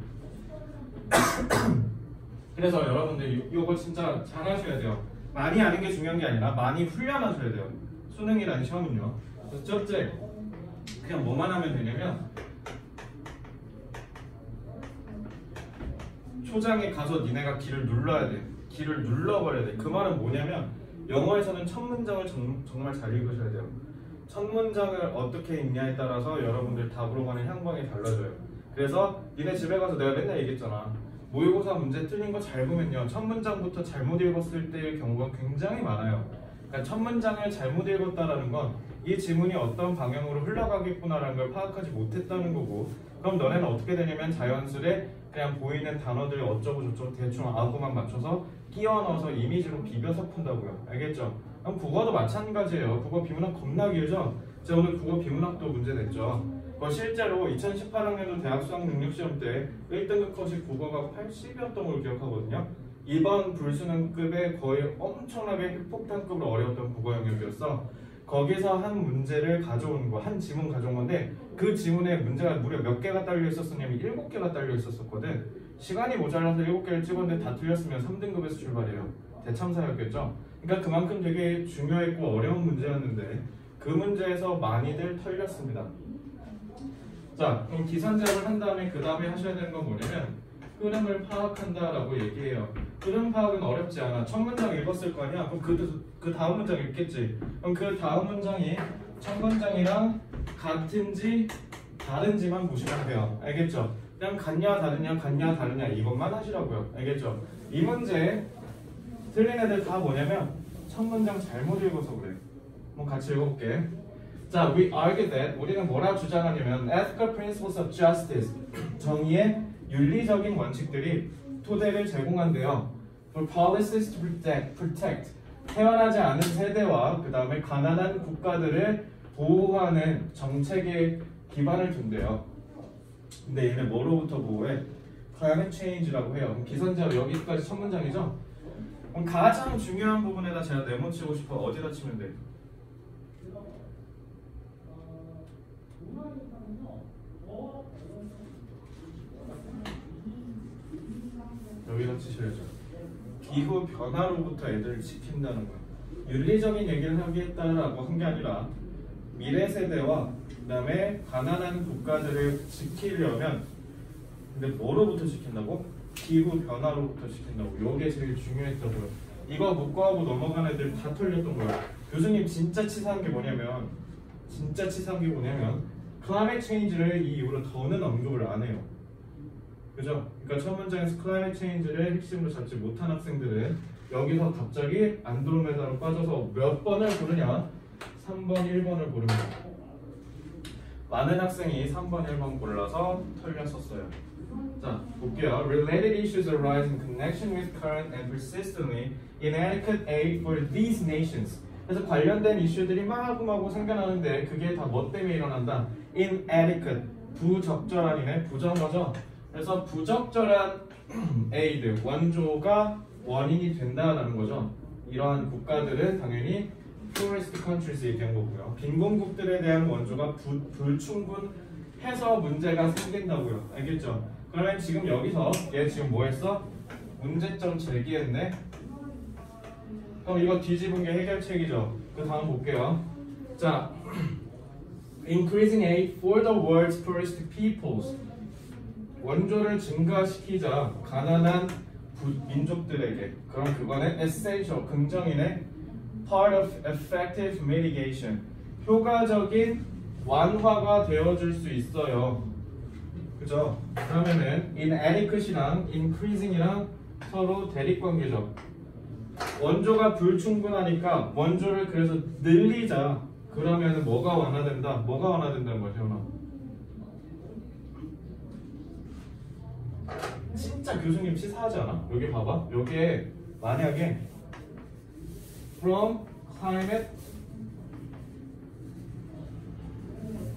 그래서 여러분들 이거 진짜 잘 하셔야 돼요. 많이 아는 게 중요한 게 아니라 많이 훈련하셔야 돼요. 수능이라는 시험은요. 그래서 첫째, 그냥 뭐만 하면 되냐면 초장에 가서 니네가 길을 눌러야 돼. 길을 눌러버려야 돼. 그 말은 뭐냐면 영어에서는 첫 문장을 정말 잘 읽으셔야 돼요. 첫 문장을 어떻게 읽냐에 따라서 여러분들 답으로 가는 향방이 달라져요. 그래서 니네 집에 가서 내가 맨날 얘기했잖아. 모의고사 문제 틀린 거 잘 보면요, 첫 문장부터 잘못 읽었을 때의 경우가 굉장히 많아요. 그러니까 첫 문장을 잘못 읽었다라는 건 이 지문이 어떤 방향으로 흘러가겠구나라는 걸 파악하지 못했다는 거고, 그럼 너네는 어떻게 되냐면 자연스레 그냥 보이는 단어들 어쩌고 저쩌고 대충 아구만 맞춰서 끼워 넣어서 이미지로 비벼서 푼다고요. 알겠죠? 그럼 국어도 마찬가지예요. 국어 비문학 겁나 길죠? 제가 오늘 국어 비문학도 문제 냈죠. 뭐 실제로 2018학년도 대학 수학 능력 시험 때 1등급 컷이 국어가 80이었던 걸 기억하거든요. 이번 불수능급에 거의 엄청나게 폭탄급으로 어려웠던 국어 영역이었어. 거기서 한 문제를 가져온 거, 한 지문 가져온 건데 그 지문에 문제가 무려 몇 개가 딸려 있었었냐면 7개가 딸려 있었었거든. 시간이 모자라서 7개를 찍었는데 다 틀렸으면 3등급에서 출발해요. 대참사였겠죠. 그러니까 그만큼 되게 중요했고 어려운 문제였는데 그 문제에서 많이들 털렸습니다. 자, 그럼 기선제압을 한 다음에 그 다음에 하셔야 되는 건 뭐냐면 흐름을 파악한다라고 얘기해요. 흐름 파악은 어렵지 않아. 첫 문장 읽었을 거 아니야? 그럼 그 다음 문장 읽겠지. 그럼 그 다음 문장이 첫 문장이랑 같은지 다른지만 보시면 돼요. 알겠죠? 그냥 같냐 다르냐 같냐 다르냐 이것만 하시라고요. 알겠죠? 이 문제 틀린 애들 다 뭐냐면 첫 문장 잘못 읽어서 그래. 한번 같이 읽어볼게. 자, we argue that 우리는 뭐라 주장하냐면 ethical principles of justice 정의의 윤리적인 원칙들이 토대를 제공한대요. For policies to protect 태어나지 않은 세대와 그 다음에 가난한 국가들을 보호하는 정책에 기반을 둔대요. 근데 얘네 뭐로부터 보호해? climate change라고 해요. 기선제압 여기까지 첫 문장이죠? 그럼 가장 중요한 부분에다 제가 네모치고 싶어. 어디다 치면 돼? 여기다 치셔야죠. 기후 변화로부터 애들을 지킨다는 거야. 윤리적인 얘기를 하겠다라고 한 게 아니라 미래 세대와 그 다음에 가난한 국가들을 지키려면 근데 뭐로부터 지킨다고? 기후 변화로부터 지킨다고. 요게 제일 중요했다고요. 이거 묻고하고 넘어간 애들 다 털렸던 거야. 교수님 진짜 치사한 게 뭐냐면 climate change를 이 이후로 더는 언급을 안 해요. 그죠? 그러니까 첫 문장에서 climate change를 핵심으로 잡지 못한 학생들은 여기서 갑자기 안드로메다로 빠져서 몇 번을 고르냐? 3번, 1번을 고릅니다. 많은 학생이 3번, 1번 골라서 털렸었어요. 자, 볼게요. Related issues arise in connection with current and persistently inadequate aid for these nations. 그래서 관련된 이슈들이 마구마구 생겨나는데 그게 다 뭐 때문에 일어난다? Inadequate, 부적절한이네, 부정어죠. 그래서 부적절한 aid, 원조가 원인이 된다는 거죠. 이러한 국가들은 당연히 poorest countries 얘기한 거고요. 빈곤국들에 대한 원조가 불충분해서 문제가 생긴다고요. 알겠죠? 그러면 지금 여기서 얘 지금 뭐 했어? 문제점 제기했네. 그럼 이거 뒤집은 게 해결책이죠. 그 다음 볼게요. 자, increasing aid for the world's poorest peoples. 원조를 증가시키자 가난한 민족들에게. 그럼 그거는 essential, 긍정이네. part of effective mitigation. 효과적인 완화가 되어줄 수 있어요. 그죠? 그러면은 inadequate이랑 increasing이랑 서로 대립관계죠. 원조가 불충분하니까 원조를 그래서 늘리자. 그러면은 뭐가 완화된다? 뭐가 완화된다는 거야, 태훈아? 진짜 교수님 치사하지 않아? 여기 봐봐. 여기에 만약에 from climate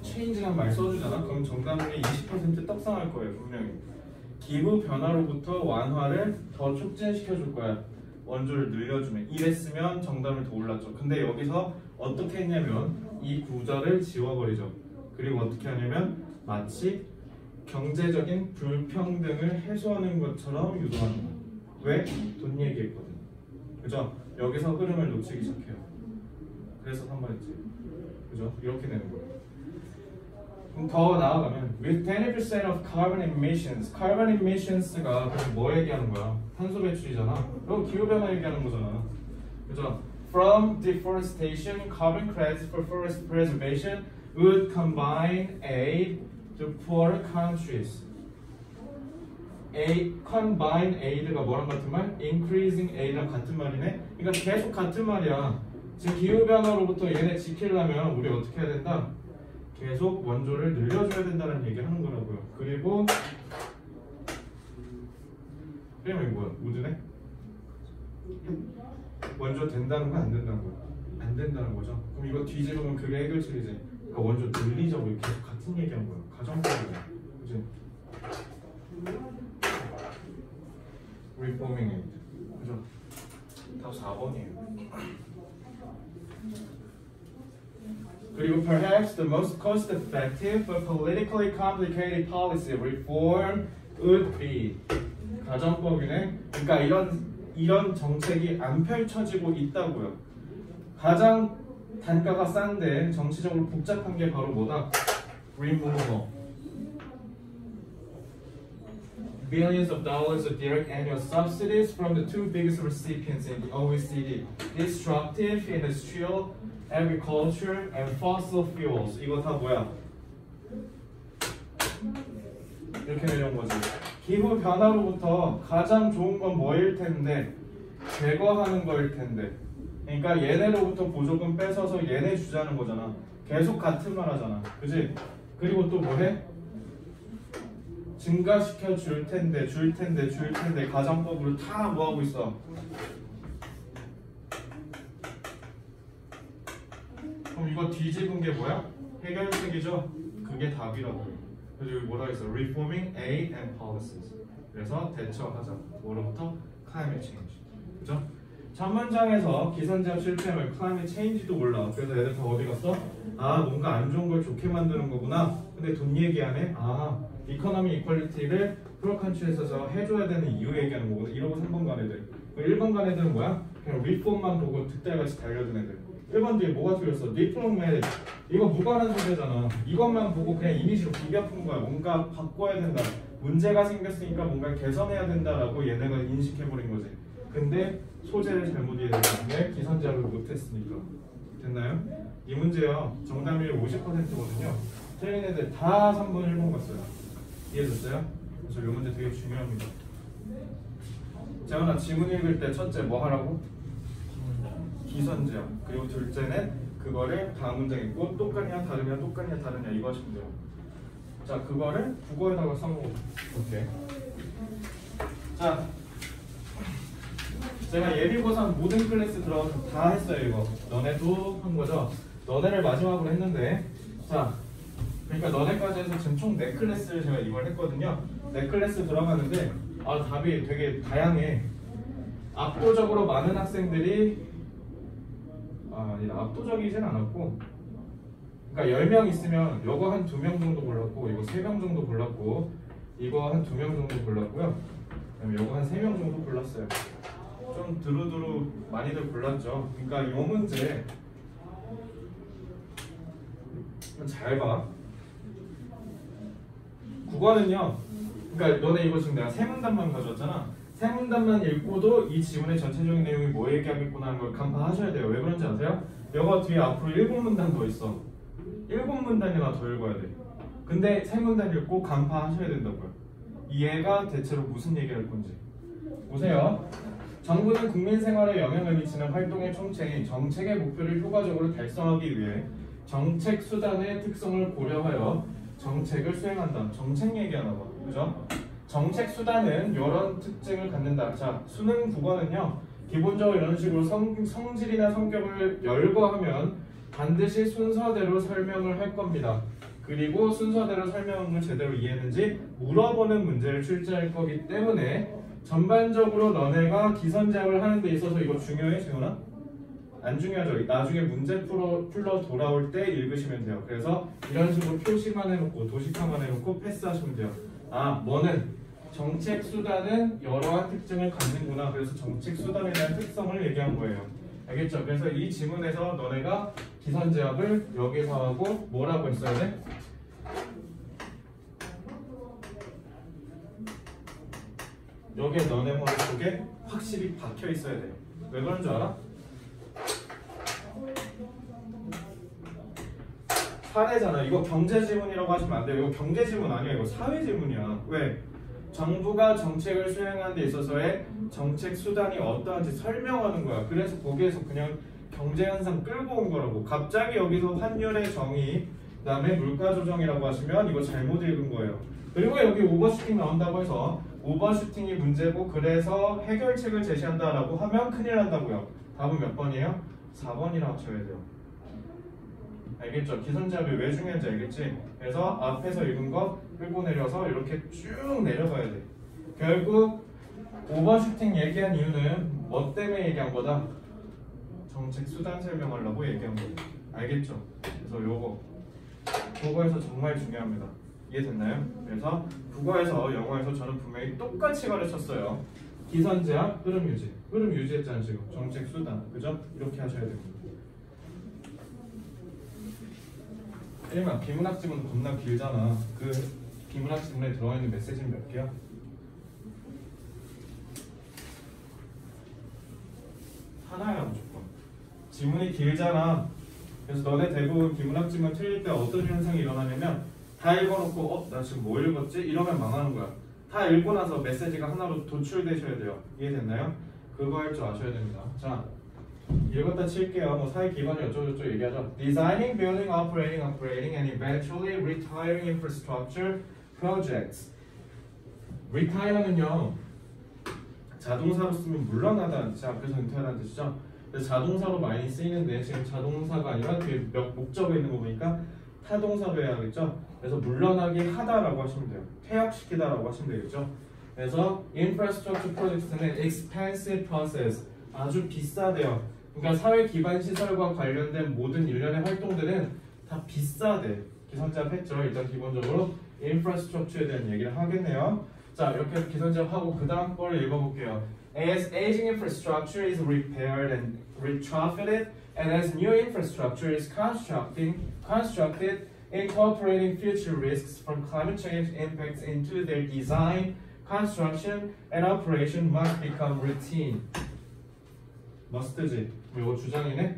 change란 말 써주잖아. 그럼 정답률이 20% 떡상할 거예요, 분명히. 기후 변화로부터 완화를 더 촉진시켜줄 거야. 원조를 늘려주면. 이랬으면 정답률 더 올랐죠. 근데 여기서 어떻게 했냐면 이 구절을 지워버리죠. 그리고 어떻게 하냐면 마치 경제적인 불평등을 해소하는 것처럼 유도하는 거야. 왜? 돈 얘기했거든. 그죠? 여기서 흐름을 놓치기 시작해요. 그래서 3번 했지. 그죠? 이렇게 되는 거예요. 그럼 더 나아가면 with 20% of carbon emissions. carbon emissions가 그럼 뭐 얘기하는 거야? 탄소 배출이잖아. 그럼 기후변화 얘기하는 거잖아. 그죠? From deforestation, carbon credits for forest preservation would combine aid to poorer countries. combine aid가 뭐랑 같은 말? increasing aid랑 같은 말이네. 그러니까 계속 같은 말이야. 지금 기후변화로부터 얘네 지키려면 우리 어떻게 해야 된다? 계속 원조를 늘려줘야 된다는 얘기를 하는 거라고요. 그리고 이거 뭐야? 우드네? 원조 된다는 거 안 된다는 거야? 안 된다는 거죠. 그럼 이거 뒤집으면 그게 해결책이지. 그러니까 먼저 논리적으로 계속 같은 얘기한 거야. 가정법이야. 그지? Reforming it. 그죠? 다 4번이에요. 그리고 perhaps the most cost-effective but politically complicated policy reform would be 가정법이네. 그러니까 이런 정책이 안 펼쳐지고 있다고요. 가장 단가가 싼데 정치적으로 복잡한 게 바로 뭐다? Removal. Billions of dollars of direct annual subsidies from the two biggest recipients in the OECD. Destructive industrial, agriculture, and fossil fuels. 이거 다 뭐야? 이렇게 내려온 거지. 기후 변화로부터 가장 좋은 건 뭐일 텐데? 제거하는 거일 텐데. 그러니까 얘네로부터 보조금 뺏어서 얘네 주자는 거잖아. 계속 같은 말 하잖아. 그지? 그리고 또 뭐해? 증가시켜 줄 텐데 가정법으로 다 뭐하고 있어? 그럼 이거 뒤집은 게 뭐야? 해결책이죠? 그게 답이라고요. 그래서 여기 뭐라 했어? Reforming aid and policies. 그래서 대처하자. 뭐로부터? Climate change. 그죠? 첫 문장에서 기선제압 실패하면 Climate change도 올라. 그래서 애들 다 어디 갔어? 아, 뭔가 안 좋은 걸 좋게 만드는 거구나. 근데 돈 얘기 안 해? 아, 이코노미 이퀄리티를 프로컨트리에서 해줘야 되는 이유 얘기하는 거거든. 이러고 3번 간 애들. 1번 간 애들은 뭐야? 그냥 리폼만 보고 득달같이 달려든 애들. 1번 뒤에 뭐가 틀렸어? 리폼에 이거 무관한 소리잖아. 이것만 보고 그냥 이미지로 비벼 푼 거야. 뭔가 바꿔야 된다. 문제가 생겼으니까 뭔가 개선해야 된다라고 얘네가 인식해버린 거지. 근데 소재를 잘못 이해했기 때문에 기선제압을 못했으니까. 됐나요? 이 문제요. 정답률 50%거든요. 틀린 애들 다 3번, 1번 갔어요. 이해됐어요? 그래서 이 문제 되게 중요합니다. 재현아, 지문 읽을 때 첫째 뭐 하라고? 기선제압. 그리고 둘째는 그거를 다음 문장 읽고 똑같냐 다르냐 똑같냐 다르냐 이거 하시면 돼요. 자, 그거를 국어에다가 써먹어. 오케이. 자, 제가 예비고사 모든 클래스 들어가서 다 했어요. 이거 너네도 한 거죠? 너네를 마지막으로 했는데, 자, 그러니까 너네까지 해서 지금 총 4클래스를 제가 이걸 했거든요. 4클래스 들어가는데 답이 되게 다양해. 압도적으로 많은 학생들이 압도적이진 않았고, 그러니까 10명 있으면 이거 한 2명 정도 골랐고, 이거 3명 정도 골랐고, 이거 한 2명 정도 골랐고요. 그다음에 이거 한 3명 정도 골랐어요. 좀 두루두루 많이들 골랐죠. 그러니까 이 문제 잘 봐. 국어는요, 그러니까 너네 이거 지금 내가 세 문단만 가져왔잖아. 세 문단만 읽고도 이 지문의 전체적인 내용이 뭐 얘기하겠구나 하는 걸 간파하셔야 돼요. 왜 그런지 아세요? 이거 뒤에 앞으로 7문단 더 있어. 7문단이나 더 읽어야 돼. 근데 세 문단 읽고 간파하셔야 된다고요. 얘가 대체로 무슨 얘기할 건지. 보세요. 정부는 국민 생활에 영향을 미치는 활동의 총체인 정책의 목표를 효과적으로 달성하기 위해 정책 수단의 특성을 고려하여 정책을 수행한다. 정책 얘기하나 봐. 그죠? 정책 수단은 이런 특징을 갖는다. 자, 수능 국어는요, 기본적으로 이런 식으로 성질이나 성격을 열거하면 반드시 순서대로 설명을 할 겁니다. 그리고 순서대로 설명을 제대로 이해했는지 물어보는 문제를 출제할 거기 때문에 전반적으로 너네가 기선제압을 하는 데 있어서 이거 중요해, 지훈아? 안 중요하죠. 나중에 문제 풀러 돌아올 때 읽으시면 돼요. 그래서 이런 식으로 표시만 해놓고 도식화만 해놓고 패스하시면 돼요. 뭐는 정책 수단은 여러한 특징을 갖는구나. 그래서 정책 수단에 대한 특성을 얘기한 거예요. 알겠죠? 그래서 이 지문에서 너네가 기선제압을 여기서 하고 뭐라고 했어야 돼? 여기에 너네 머릿속에 확실히 박혀 있어야 돼요. 왜 그런 줄 알아? 사례잖아. 이거 경제지문이라고 하시면 안 돼요. 이거 경제지문 아니야. 이거 사회지문이야. 왜? 정부가 정책을 수행하는 데 있어서의 정책 수단이 어떠한지 설명하는 거야. 그래서 거기에서 그냥 경제현상 끌고 온 거라고. 갑자기 여기서 환율의 정의, 그 다음에 물가조정이라고 하시면 이거 잘못 읽은 거예요. 그리고 여기 오버슈팅 나온다고 해서 오버슈팅이 문제고 그래서 해결책을 제시한다라고 하면 큰일 난다고요. 답은 몇 번이에요? 4번이라고 쳐야 돼요. 알겠죠? 기선제압이 왜 중요한지 알겠지? 그래서 앞에서 읽은 거 끌고 내려서 이렇게 쭉 내려가야 돼. 결국 오버슈팅 얘기한 이유는 뭐 때문에 얘기한 거다? 정책 수단 설명하려고 얘기한 거예요. 알겠죠? 그래서 요거 국어에서 정말 중요합니다. 이해됐나요? 그래서 국어에서 영어에서 저는 분명히 똑같이 가르쳤어요. 기선제압, 흐름 유지. 흐름 유지했잖아요 지금. 정책 수단. 그죠? 이렇게 하셔야 됩니다. 1번 비문학 지문 겁나 길잖아. 그 비문학 지문에 들어있는 메시지는 몇 개야? 하나야 무조건. 지문이 길잖아. 그래서 너네 대부분 비문학 지문 틀릴 때 어떤 현상이 일어나냐면 다 읽어놓고 나 지금 뭐 읽었지? 이러면 망하는 거야. 다 읽고 나서 메시지가 하나로 도출되셔야 돼요. 이해됐나요? 그거 할 줄 아셔야 됩니다. 자, 읽었다 칠게요. 뭐 사회 기반이 어쩌고저쩌고 얘기하죠. Designing, building, operating, and eventually retiring infrastructure projects. retire는요. 자동사로 쓰면 물러나다. 자, 그래서 은퇴하다는 뜻이죠. 그래서 자동사로 많이 쓰이는데 지금 자동사가 아니라 뒤에 목적에 있는 거 보니까 타동사로 해야겠죠. 그래서 물러나게 하다라고 하시면 돼요. 퇴역시키다라고 하시면 되겠죠. 그래서 infrastructure projects는 expensive process. 아주 비싸대요. 그러니까 사회 기반 시설과 관련된 모든 일련의 활동들은 다 비싸대. 기선제압 했죠. 일단 기본적으로 infrastructure에 대한 얘기를 하겠네요. 자, 이렇게 해서 기선제압 하고 그 다음 거를 읽어볼게요. As aging infrastructure is repaired and retrofitted, and as new infrastructure is constructed, incorporating future risks from climate change impacts into their design, construction, and operation must become routine. must지. 이거 주장이네.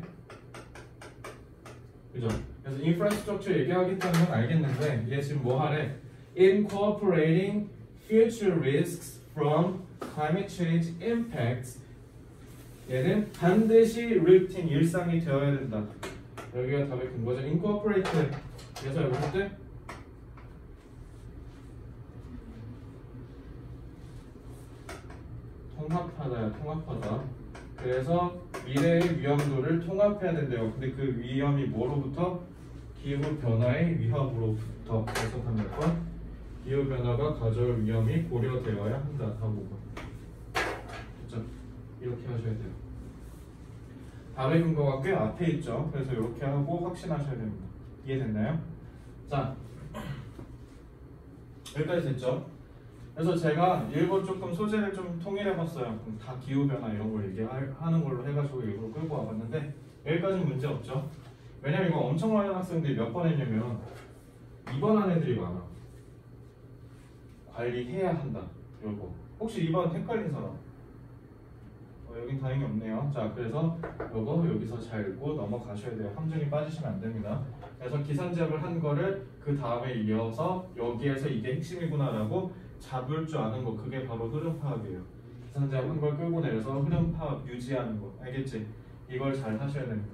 그죠? 그래서 infrastructure 얘기하겠다는 건 알겠는데 얘 지금 뭐 하래? Incorporating future risks from climate change impacts. 얘는 반드시 루틴, 일상이 되어야 된다. 여기가 답의 근거죠. incorporate. 그래서 여기서 때 통합하다야, 통합하다. 그래서 미래의 위험도를 통합해야 된대요. 근데 그 위험이 뭐로부터? 기후변화의 위협으로부터. 그래서 몇 번? 기후변화가 가져올 위험이 고려되어야 한다. 다 보고. 그렇죠? 이렇게 하셔야 돼요. 답의 근거가 꽤 앞에 있죠. 그래서 이렇게 하고 확신하셔야 됩니다. 이해됐나요? 자, 여기까지 됐죠? 그래서 제가 일부 조금 소재를 좀 통일해봤어요. 다 기후변화 이런 걸 얘기하는 걸로 해가지고 일부러 끌고 와봤는데 여기까지는 문제 없죠? 왜냐면 이거 엄청 많은 학생들이 몇 번 했냐면 2번 한 애들이 많아. 관리해야 한다. 요거 혹시 2번 헷갈린 사람? 여긴 다행히 없네요. 자, 그래서 요거 여기서 잘 읽고 넘어가셔야 돼요. 함정이 빠지시면 안 됩니다. 그래서 기선제압을 한 거를 그 다음에 이어서 여기에서 이게 핵심이구나라고 잡을 줄 아는 거, 그게 바로 흐름 파악이에요. 기선제압 한 걸 끌고 내려서 흐름 파악 유지하는 거, 알겠지? 이걸 잘 하셔야 됩니다.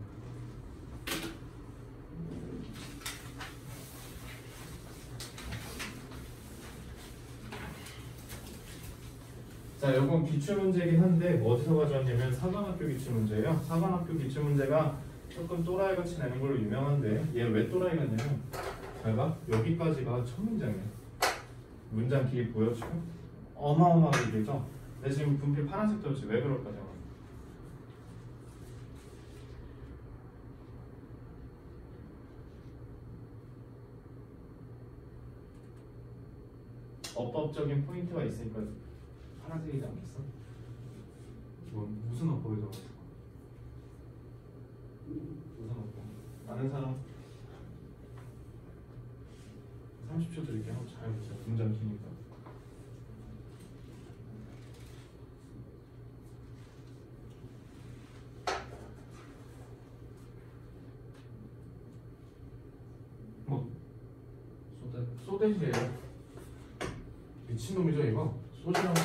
자, 이건 기출문제긴 한데 어디서 가져왔냐면 사관학교 기출문제예요. 사관학교 기출문제가 조금 또라이같이 내는 걸로 유명한데 얘 왜 또라이 같냐면 잘 봐, 여기까지가 첫 문장이야. 문장 길이 보여 지금? 어마어마하게 길죠? 근데 지금 분필 파란색 들었지. 왜 그럴까 제가? 어법적인 포인트가 있으니까 파란색이지 않겠어? 뭐 무슨 어법이 들어갔을까? 무슨 어법? 아는 사람? 30초 드릴게요. 잘 보세요. 문장 기니까. 뭐? 소댓이에요. 미친놈이죠 이거?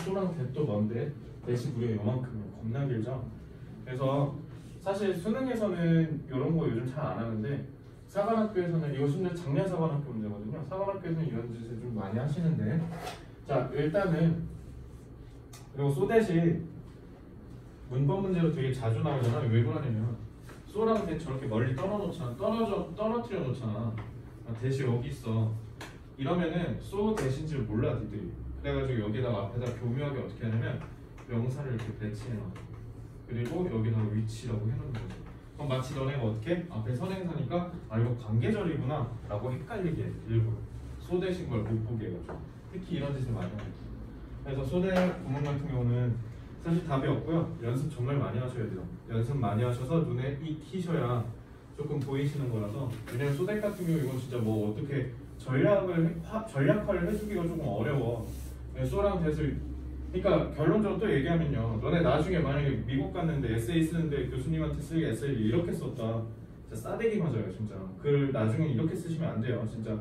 소랑 대도 먼데 대신 무려 요만큼이에요. 겁나 길죠? 그래서 사실 수능에서는 이런 거 요즘 잘 안 하는데 사관학교에서는 이거 심지어 작년 사관학교 문제거든요. 사관학교에서는 이런 짓을 좀 많이 하시는데 자, 일단은 그리고 소댓이 문법 문제로 되게 자주 나오잖아요. 왜 그러냐면 쏘랑 대 저렇게 멀리 떨어뜨려 놓잖아. 대시 여기 있어. 이러면은 쏘 대신지를 몰라 니들이. 그래가지고 여기다가 앞에다 교묘하게 어떻게 하냐면 명사를 이렇게 배치해놔. 그리고 여기다가 위치라고 해놓는 거죠. 그럼 마치 너네가 어떻게 앞에 선행사니까 아 이거 관계절이구나 라고 헷갈리게 해, 일부러 소 대신 걸 못 보게 해가지고. 특히 이런 짓을 많이 하죠. 그래서 소대 구문 같은 경우는 사실 답이 없고요. 연습 정말 많이 하셔야 돼요. 연습 많이 하셔서 눈에 익히셔야 조금 보이시는 거라서. 왜냐면 소대 같은 경우 이건 진짜 뭐 어떻게 전략화를 해주기가 조금 어려워. 소랑 대을 그러니까 결론적으로 또 얘기하면요. 너네 나중에 만약에 미국 갔는데 에세이 쓰는데 교수님한테 쓰기 에세이를 이렇게 썼다. 진짜 싸대기 맞아요 진짜. 글 나중에 이렇게 쓰시면 안 돼요 진짜.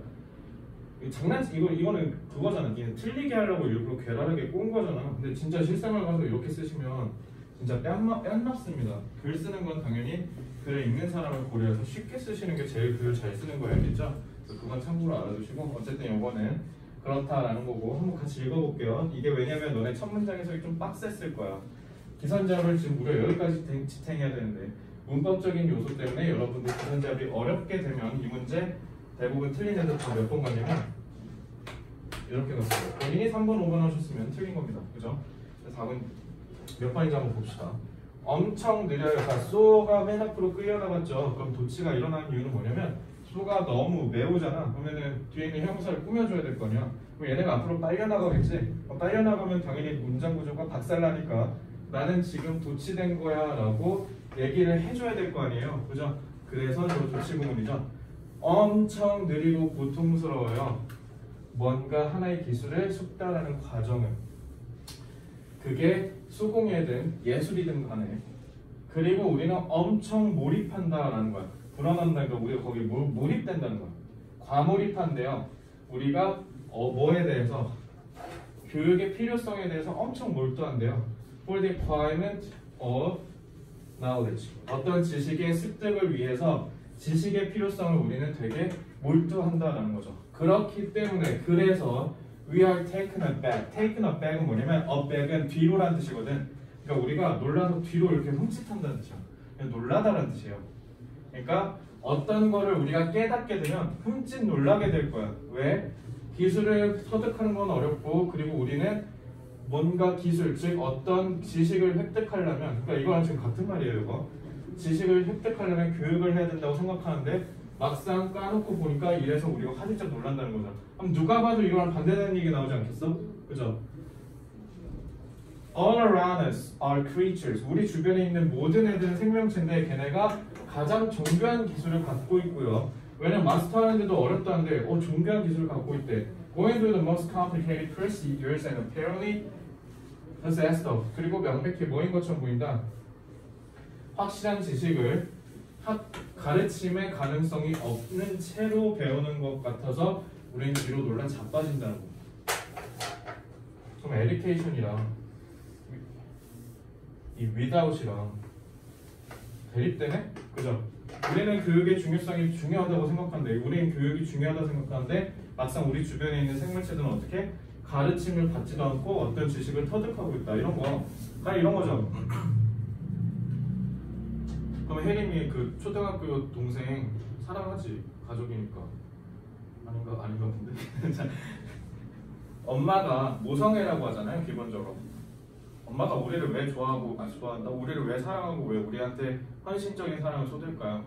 이거는 그거잖아. 니는 틀리게 하려고 일부러 괴랄하게 꼰 거잖아. 근데 진짜 실생활 가서 이렇게 쓰시면 진짜 뺨맞습니다. 글 쓰는 건 당연히 글을 읽는 사람을 고려해서 쉽게 쓰시는 게 제일 글을 잘 쓰는 거예요, 알겠죠? 그래서 그건 참고로 알아두시고 어쨌든 이거는 그렇다라는 거고 한번 같이 읽어볼게요. 이게 왜냐면 너네 첫 문장에서 좀 빡셌을 거야. 기선제압을 지금 무려 여기까지 지탱해야 되는데 문법적인 요소 때문에 여러분들 기선제압이 어렵게 되면 이 문제 대부분 틀린 애들 다 몇 번 갔냐면 이렇게 갔어요. 본인이 3번, 5번 하셨으면 틀린 겁니다. 그죠? 답은 몇 번인지 한번 봅시다. 엄청 느려요. 그러니까 쏘가 맨 앞으로 끌려나갔죠. 그럼 도치가 일어나는 이유는 뭐냐면 쏘가 너무 매우잖아. 그러면은 뒤에 있는 형용사를 꾸며줘야 될 거 아니야. 그럼 얘네가 앞으로 빨려나가겠지. 빨려나가면 당연히 문장 구조가 박살나니까 나는 지금 도치된 거야 라고 얘기를 해줘야 될 거 아니에요. 그죠? 그래서 저 도치 구문이죠. 엄청 느리고 고통스러워요. 뭔가 하나의 기술을 숙달하는 과정은. 그게 수공예든 예술이든 간에. 그리고 우리는 엄청 몰입한다라는 거야. 불안한다니까 우리가 거기 몰입된다는 거야. 과몰입한데요. 우리가 뭐에 대해서 교육의 필요성에 대해서 엄청 몰두한대요. For the acquirement of knowledge. 어떤 지식의 습득을 위해서 지식의 필요성을 우리는 되게 몰두한다라는 거죠. 그렇기 때문에 그래서 we are taken aback. taken aback은 뭐냐면 aback은 뒤로라는 뜻이거든. 그러니까 우리가 놀라서 뒤로 이렇게 흠칫한다는 뜻이야. 그냥 놀라다라는 뜻이에요. 그러니까 어떤 거를 우리가 깨닫게 되면 흠칫 놀라게 될 거야. 왜? 기술을 터득하는 건 어렵고 그리고 우리는 뭔가 기술, 즉 어떤 지식을 획득하려면 그러니까 이거랑 지금 같은 말이에요. 이거. 지식을 획득하려면 교육을 해야 된다고 생각하는데 막상 까놓고 보니까 이래서 우리가 화들짝 놀란다는 거죠. 그럼 누가 봐도 이거랑 반대되는 얘기 나오지 않겠어? 그죠? All around us are creatures. 우리 주변에 있는 모든 애들은 생명체인데 걔네가 가장 정교한 기술을 갖고 있고요. 왜냐면 마스터하는데도 어렵다는데 정교한 기술을 갖고 있대. Going through the most complicated procedures and apparently possessed of. 그리고 명백히 뭐인 것처럼 보인다. 확실한 지식을 가르침의 가능성이 없는 채로 배우는 것 같아서 우리는 뒤로 놀라 자빠진다는 거. 그럼 education이랑 이 without이랑 대립되네? 그죠? 우리는 교육의 중요성이 중요하다고 생각하는데 우리는 교육이 중요하다고 생각하는데 막상 우리 주변에 있는 생물체들은 어떻게? 가르침을 받지도 않고 어떤 지식을 터득하고 있다. 이런 거. 다 이런 거죠. 그럼 혜림이 그 초등학교 동생 사랑하지? 가족이니까. 아닌가 본데. 엄마가 모성애라고 하잖아요, 기본적으로. 엄마가 우리를 왜 좋아한다? 우리를 왜 사랑하고 왜 우리한테 헌신적인 사랑을 쏟을까요?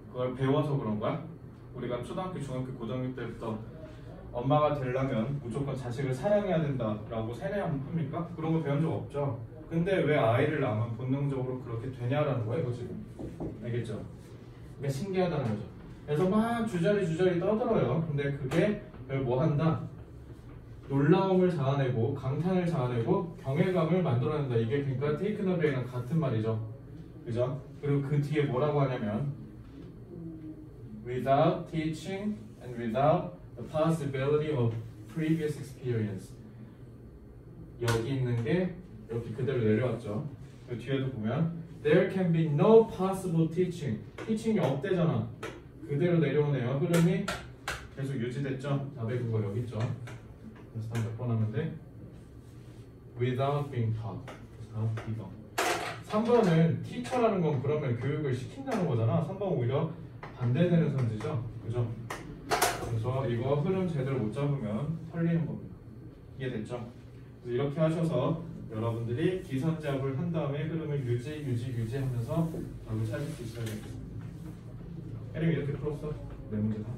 그걸 배워서 그런 거야? 우리가 초등학교, 중학교, 고등학교 때부터 엄마가 되려면 무조건 자식을 사랑해야 된다라고 세뇌합니까? 그런 거 배운 적 없죠. 근데 왜 아이를 낳으면 본능적으로 그렇게 되냐라는 거예요, 이거 지금. 알겠죠? 그게 신기하다는 거죠. 그래서 막 주저리 떠들어요. 근데 그게 뭐 한다? 놀라움을 자아내고 감탄을 자아내고 경외감을 만들어낸다. 이게 그러니까 taken away랑 같은 말이죠. 그죠? 그리고 그 뒤에 뭐라고 하냐면 without teaching and without the possibility of previous experience. 여기 있는 게 이렇게 그대로 내려왔죠. 그 뒤에도 보면 there can be no possible teaching. teaching이 없대잖아. 그대로 내려오네요. 흐름이 계속 유지됐죠. 답의 그거 여기 있죠. 그래서 몇 번 하면 돼? without being taught. 3번은 티처라는 건 그러면 교육을 시킨다는 거잖아. 3번 오히려 반대되는 선지죠. 그죠? 그래서 이거 흐름 제대로 못 잡으면 털리는 겁니다. 이해됐죠? 그래서 이렇게 하셔서 여러분들이 기선제압을 한 다음에 흐름을 유지하면서 답을 찾을 수 있어야 되겠습니다. 혜림이 이렇게 풀었어? 네 문제 다?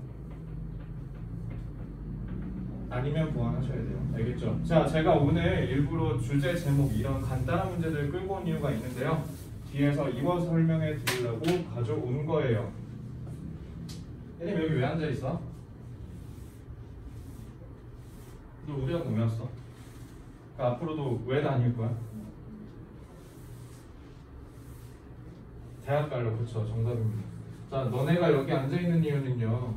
아니면 보완하셔야 돼요. 알겠죠? 자, 제가 오늘 일부러 주제 제목 이런 간단한 문제들을 끌고 온 이유가 있는데요. 뒤에서 이거 설명해 드리려고 가져온 거예요. 혜림 여기 왜 앉아있어? 너 우리 학원 왜 왔어? 그러니까 앞으로도 왜 다닐 거야? 대학 가려고. 그쵸, 정답입니다. 자, 너네가 여기 앉아있는 이유는요,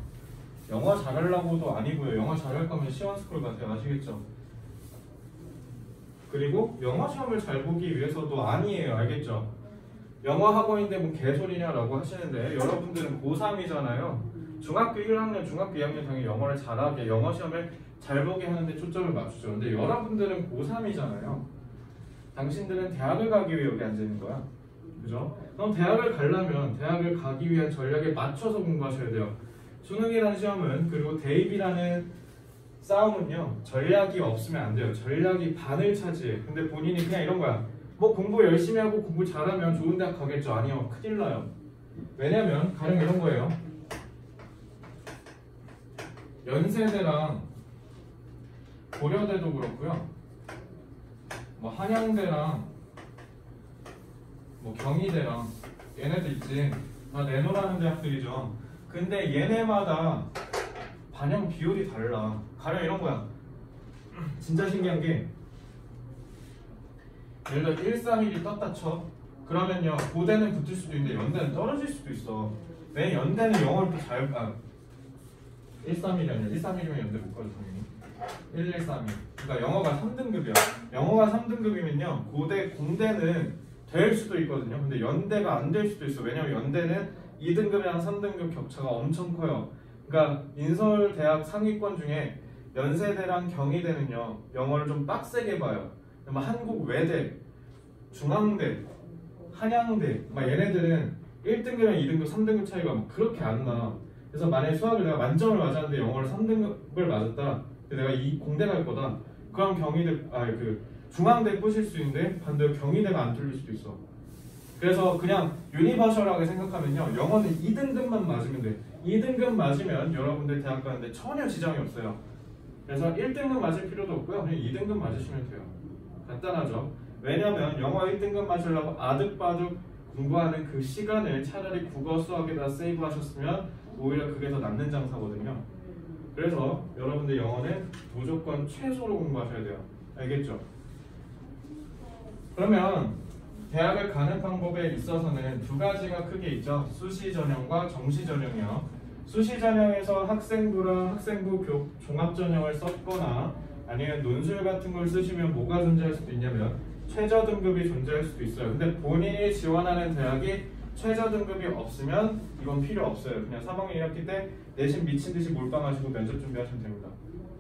영어 잘하려고도 아니고요. 영어 잘할 거면 시원스쿨 가세요. 아시겠죠? 그리고 영어 시험을 잘 보기 위해서도 아니에요. 알겠죠? 영어 학원인데 뭐 개소리냐라고 하시는데, 여러분들은 고3이잖아요. 중학교 1학년, 중학교 2학년 당연히 영어를 잘하게, 영어 시험을 잘 보게 하는데 초점을 맞추죠. 근데 여러분들은 고3이잖아요. 당신들은 대학을 가기 위해 여기 앉아있는 거야. 그죠? 그럼 대학을 가려면 대학을 가기 위한 전략에 맞춰서 공부하셔야 돼요. 수능이라는 시험은, 그리고 대입이라는 싸움은요, 전략이 없으면 안 돼요. 전략이 반을 차지해. 근데 본인이 그냥 이런 거야. 뭐 공부 열심히 하고 공부 잘하면 좋은 대학 가겠죠? 아니요, 큰일 나요. 왜냐면 가령 이런 거예요. 연세대랑 고려대도 그렇고요, 뭐 한양대랑 뭐 경희대랑 얘네들 있지, 다 내노라는 대학들이죠. 근데 얘네마다 반영 비율이 달라. 가령 이런 거야. 진짜 신기한 게, 예를 들어 131이 떴다 쳐. 그러면요, 고대는 붙을 수도 있는데 연대는 떨어질 수도 있어. 왜? 연대는 영어를 또 잘, 131이 아니라 131이면 연대 못 가죠 당연히. 1132. 그러니까 영어가 3등급이야. 영어가 3등급이면요, 고대, 공대는 될 수도 있거든요. 근데 연대가 안 될 수도 있어. 왜냐면 연대는 2등급이랑 3등급 격차가 엄청 커요. 그러니까 인서울대학 상위권 중에 연세대랑 경희대는요, 영어를 좀 빡세게 봐요. 한국 외대, 중앙대, 한양대, 막 얘네들은 1등급이랑 2등급, 3등급 차이가 막 그렇게 안 나. 그래서 만약에 수학을 내가 만점을 맞았는데 영어를 3등급을 맞았다. 내가 이 공대 갈 거다. 그럼 경희대, 중앙대 꼬실 수 있는데 반대로 경희대가 안 뚫릴 수도 있어. 그래서 그냥 유니버셜하게 생각하면요, 영어는 2등급만 맞으면 돼. 2등급 맞으면 여러분들 대학 가는데 전혀 지장이 없어요. 그래서 1등급 맞을 필요도 없고요, 그냥 2등급 맞으시면 돼요. 간단하죠? 왜냐면 영어 1등급 맞으려고 아득바득 공부하는 그 시간을 차라리 국어 수학에다 세이브 하셨으면 오히려 그게 더 낫는 장사거든요. 그래서 여러분들 영어는 무조건 최소로 공부하셔야 돼요. 알겠죠? 그러면 대학을 가는 방법에 있어서는 두 가지가 크게 있죠. 수시 전형과 정시 전형이요. 수시 전형에서 학생부랑 학생부 종합 전형을 썼거나 아니면 논술 같은 걸 쓰시면 뭐가 존재할 수도 있냐면 최저 등급이 존재할 수도 있어요. 근데 본인이 지원하는 대학이 최저 등급이 없으면 이건 필요 없어요. 그냥 3학년 1학기 때 내신 미친 듯이 몰빵하시고 면접 준비하시면 됩니다.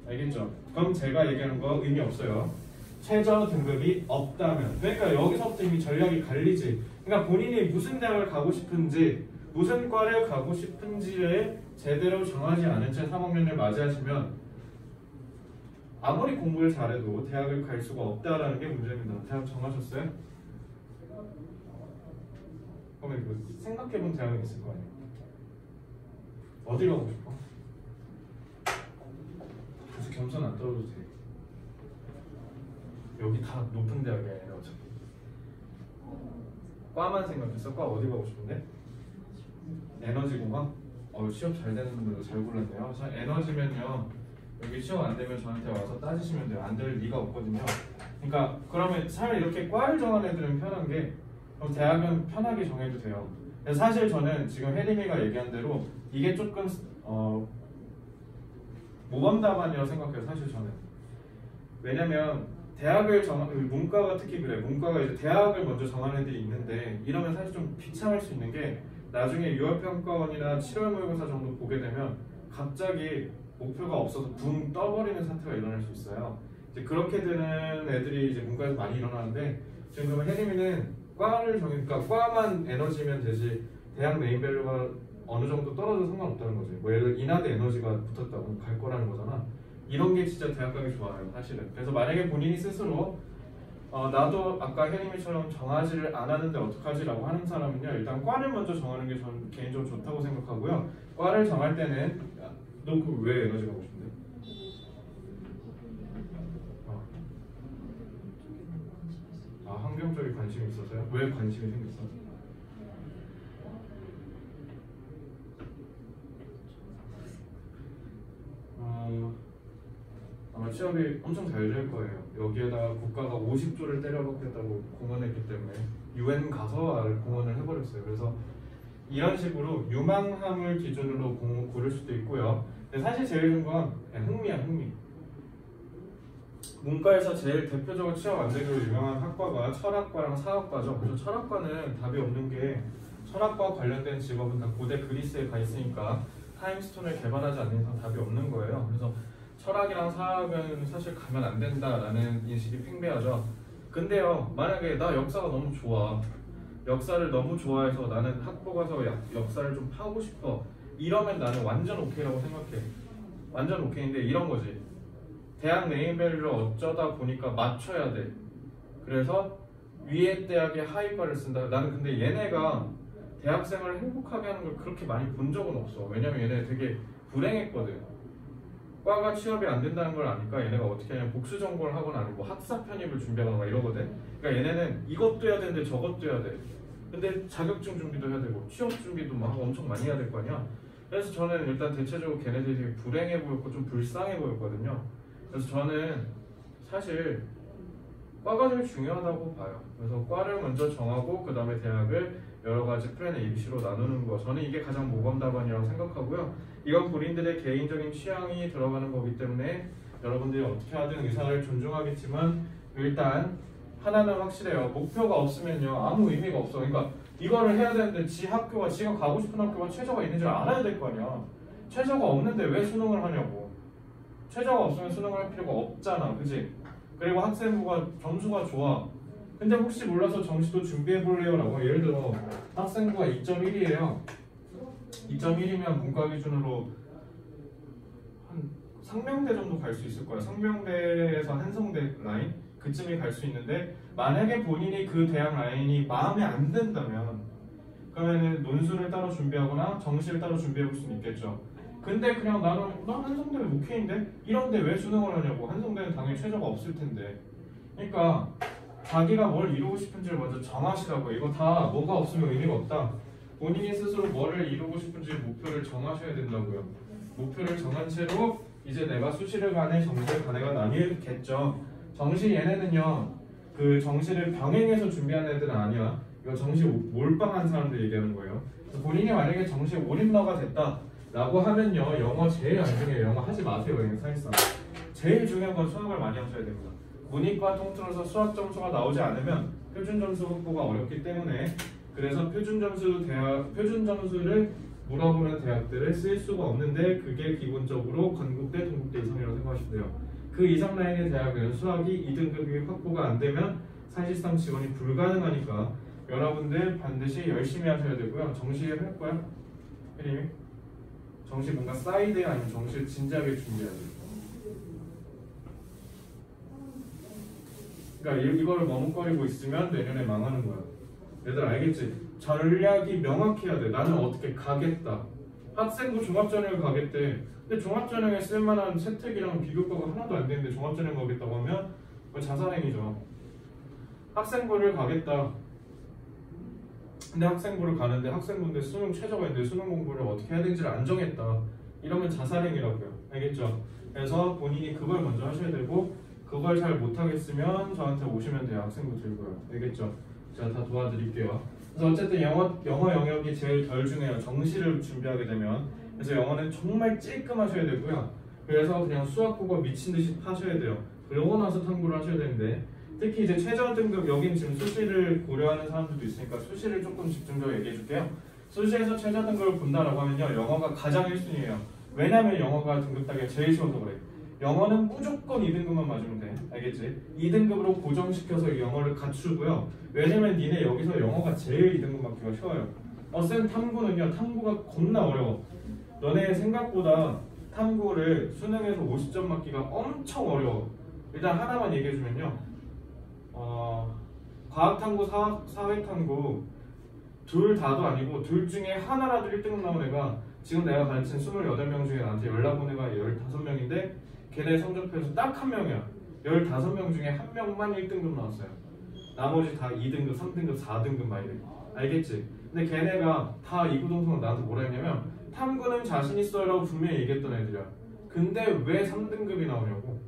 알겠죠? 그럼 제가 얘기하는 거 의미 없어요. 최저 등급이 없다면. 그러니까 여기서부터 이미 전략이 갈리지. 그러니까 본인이 무슨 대학을 가고 싶은지, 무슨 과를 가고 싶은지를 제대로 정하지 않은 채 3학년을 맞이하시면 아무리 공부를 잘해도 대학을 갈 수가 없다라는 게 문제입니다. 대학 정하셨어요? 그러면 생각해본 대학은 있을 거 아니에요? 어디 가고 싶어? 그래서 겸손 안 떨어도 돼. 여기 다 높은 대학이 아니라 어차피. 과만 생각했어? 과 어디 가고 싶은데? 에너지공학? 시험 잘 되는 분들도 잘 골랐네요. 자, 에너지면요, 여기 시험 안 되면 저한테 와서 따지시면 돼요. 안 될 리가 없거든요. 그러니까 그러면 차라리 이렇게 과를 정한 애들은 편한 게, 그럼 대학은 편하게 정해도 돼요. 사실 저는 지금 혜림이가 얘기한 대로 이게 조금 모범 답안이라고 생각해요. 사실 저는. 왜냐면 대학을 문과가 특히 그래. 문과가 이제 대학을 먼저 정하는 애들이 있는데, 이러면 사실 좀 비참할 수 있는 게, 나중에 유월평가원이나 7월 모의고사 정도 보게 되면 갑자기 목표가 없어서 붕 떠버리는 사태가 일어날 수 있어요. 이제 그렇게 되는 애들이 이제 문과에서 많이 일어나는데, 지금 그러면 혜림이는 과를 정하니까 과만 에너지면 되지 대학 네임밸류가 어느 정도 떨어져도 상관없다는 거지. 뭐 예를 들어 인하대 에너지가 붙었다고 갈 거라는 거잖아. 이런 게 진짜 대학 가기 좋아요, 사실은. 그래서 만약에 본인이 스스로 나도 아까 혜림이처럼 정하지를 않았는데 어떡하지라고 하는 사람은요, 일단 과를 먼저 정하는 게 저는 개인적으로 좋다고 생각하고요. 과를 정할 때는 너 그 왜 에너지 가고 싶은데? 환경 쪽에 관심이 있어서요? 왜 관심이 생겼어? 아마 취업이 엄청 잘 될 거예요. 여기에다가 국가가 50조를 때려박겠다고 공언했기 때문에 UN 가서 공언을 해버렸어요. 그래서 이런 식으로 유망함을 기준으로 고를 수도 있고요. 근데 사실 제일 좋은 건 그냥 흥미야, 흥미. 문과에서 제일 대표적으로 취업 안 되기로 유명한 학과가 철학과랑 사학과죠. 그래서 철학과는 답이 없는 게 철학과 관련된 직업은 다 고대 그리스에 가 있으니까 타임스톤을 개발하지 않는 이상 답이 없는 거예요. 그래서 철학이랑 사학은 사실 가면 안 된다라는 인식이 팽배하죠. 근데요, 만약에 나 역사가 너무 좋아, 역사를 너무 좋아해서 나는 학부 가서 역사를 좀 파고 싶어, 이러면 나는 완전 오케이라고 생각해. 완전 오케이인데 이런 거지. 대학 네임밸류를 어쩌다 보니까 맞춰야 돼. 그래서 위에 대학의 하위과를 쓴다. 나는 근데 얘네가 대학생을 행복하게 하는 걸 그렇게 많이 본 적은 없어. 왜냐면 얘네 되게 불행했거든. 과가 취업이 안 된다는 걸 아니까 얘네가 어떻게 하냐면 복수 전공을 하거나 아니면 뭐 학사 편입을 준비하거나 막 이러거든. 그러니까 얘네는 이것도 해야 되는데 저것도 해야 돼. 근데 자격증 준비도 해야 되고 취업 준비도 막 엄청 많이 해야 될 거 아니야. 그래서 저는 일단 대체적으로 걔네들이 되게 불행해 보였고 좀 불쌍해 보였거든요. 그래서 저는 사실 과가 제일 중요하다고 봐요. 그래서 과를 먼저 정하고 그 다음에 대학을 여러 가지 플랜 ABC로 나누는 거, 저는 이게 가장 모범 답안이라고 생각하고요. 이건 본인들의 개인적인 취향이 들어가는 거기 때문에 여러분들이 어떻게 하든 의사를 존중하겠지만 일단 하나는 확실해요. 목표가 없으면요 아무 의미가 없어. 그러니까 이거를 해야 되는데 지 학교가 지가 가고 싶은 학교가 최저가 있는지를 알아야 될 거 아니야. 최저가 없는데 왜 수능을 하냐고. 최저가 없으면 수능을 할 필요가 없잖아, 그지? 그리고 학생부가 점수가 좋아. 근데 혹시 몰라서 정시도 준비해볼래요? 라고. 예를 들어 학생부가 2.1이에요 2.1이면 문과 기준으로 한 상명대 정도 갈 수 있을 거야. 상명대에서 한성대 라인 그쯤이 갈 수 있는데, 만약에 본인이 그 대학 라인이 마음에 안 든다면 그러면은 논술을 따로 준비하거나 정시를 따로 준비해 볼 수는 있겠죠. 근데 그냥 난 한성대는 오케이인데 이런데 왜 수능을 하냐고. 한성대는 당연히 최저가 없을 텐데. 그러니까 자기가 뭘 이루고 싶은지를 먼저 정하시라고. 이거 다 뭐가 없으면 의미가 없다. 본인이 스스로 뭐를 이루고 싶은지 목표를 정하셔야 된다고요. 목표를 정한 채로 이제 내가 수시를 가네 정시를 가네가 나뉘겠죠. 정시 얘네는요, 그 정시를 병행해서 준비하는 애들은 아니야. 이거 정시 몰빵한 사람들 얘기하는 거예요. 그래서 본인이 만약에 정시 올인러가 됐다 라고 하면요, 영어 제일 안 중요해요. 영어 하지 마세요. 사실상 제일 중요한 건 수학을 많이 하셔야 됩니다. 문이과 통틀어서 수학 점수가 나오지 않으면 표준 점수 확보가 어렵기 때문에, 그래서 표준 점수를 물어보는 대학들을 쓸 수가 없는데, 그게 기본적으로 건국대, 동국대 이상이라고 생각하시면 돼요. 그 이상 라인의 대학은 수학이 2등급이 확보가 안 되면 사실상 지원이 불가능하니까 여러분들 반드시 열심히 하셔야 되고요. 정시 할 거야? 혜림이? 정시 뭔가 사이드에 아니면 정시를 진지하게 준비해야 돼. 그러니까 이거를 머뭇거리고 있으면 내년에 망하는 거야. 얘들 알겠지? 전략이 명확해야 돼. 나는 어떻게 가겠다. 학생부 종합전형을 가겠대. 근데 종합전형에 쓸만한 채택이랑 비교과가 하나도 안 되는데 종합전형 가겠다고 하면 자살행위죠. 학생부를 가겠다. 근데 학생부를 가는데 학생부인데 수능 최저가 있는데 수능 공부를 어떻게 해야 되는지를 안 정했다. 이러면 자살행위라고요. 알겠죠? 그래서 본인이 그걸 먼저 하셔야 되고, 그걸 잘 못하겠으면 저한테 오시면 돼요. 학생부 들고요. 알겠죠? 제가 다 도와드릴게요. 그래서 어쨌든 영어 영역이 제일 덜 중요해요. 정시를 준비하게 되면. 그래서 영어는 정말 찔끔하셔야 되고요. 그래서 그냥 수학 국어 미친듯이 파셔야 돼요. 그러고 나서 탐구를 하셔야 되는데, 특히 이제 최저 등급, 여긴 지금 수시를 고려하는 사람들도 있으니까 수시를 조금 집중적으로 얘기해 줄게요. 수시에서 최저 등급을 본다라고 하면요, 영어가 가장 1순위예요. 왜냐면 영어가 등급 따기가 제일 쉬워서 그래. 영어는 무조건 2등급만 맞으면 돼. 알겠지? 2등급으로 고정시켜서 이 영어를 갖추고요. 왜냐면 니네 여기서 영어가 제일 2등급 맞기가 쉬워요. 쌤 탐구는요. 탐구가 겁나 어려워. 너네 생각보다 탐구를 수능에서 50점 맞기가 엄청 어려워. 일단 하나만 얘기해주면요. 과학탐구, 사회탐구 둘 다도 아니고 둘 중에 하나라도 1등급 나온 애가 지금 내가 가르친 28명 중에 나한테 연락 온 애가 15명인데 걔네 성적표에서 딱 한 명이야. 15명 중에 한 명만 1등급 나왔어요. 나머지 다 2등급, 3등급, 4등급 막 이래. 알겠지? 근데 걔네가 다 이구동성으로 나한테 뭐라 했냐면 탐구는 자신 있어요 라고 분명히 얘기했던 애들이야. 근데 왜 3등급이 나오냐고.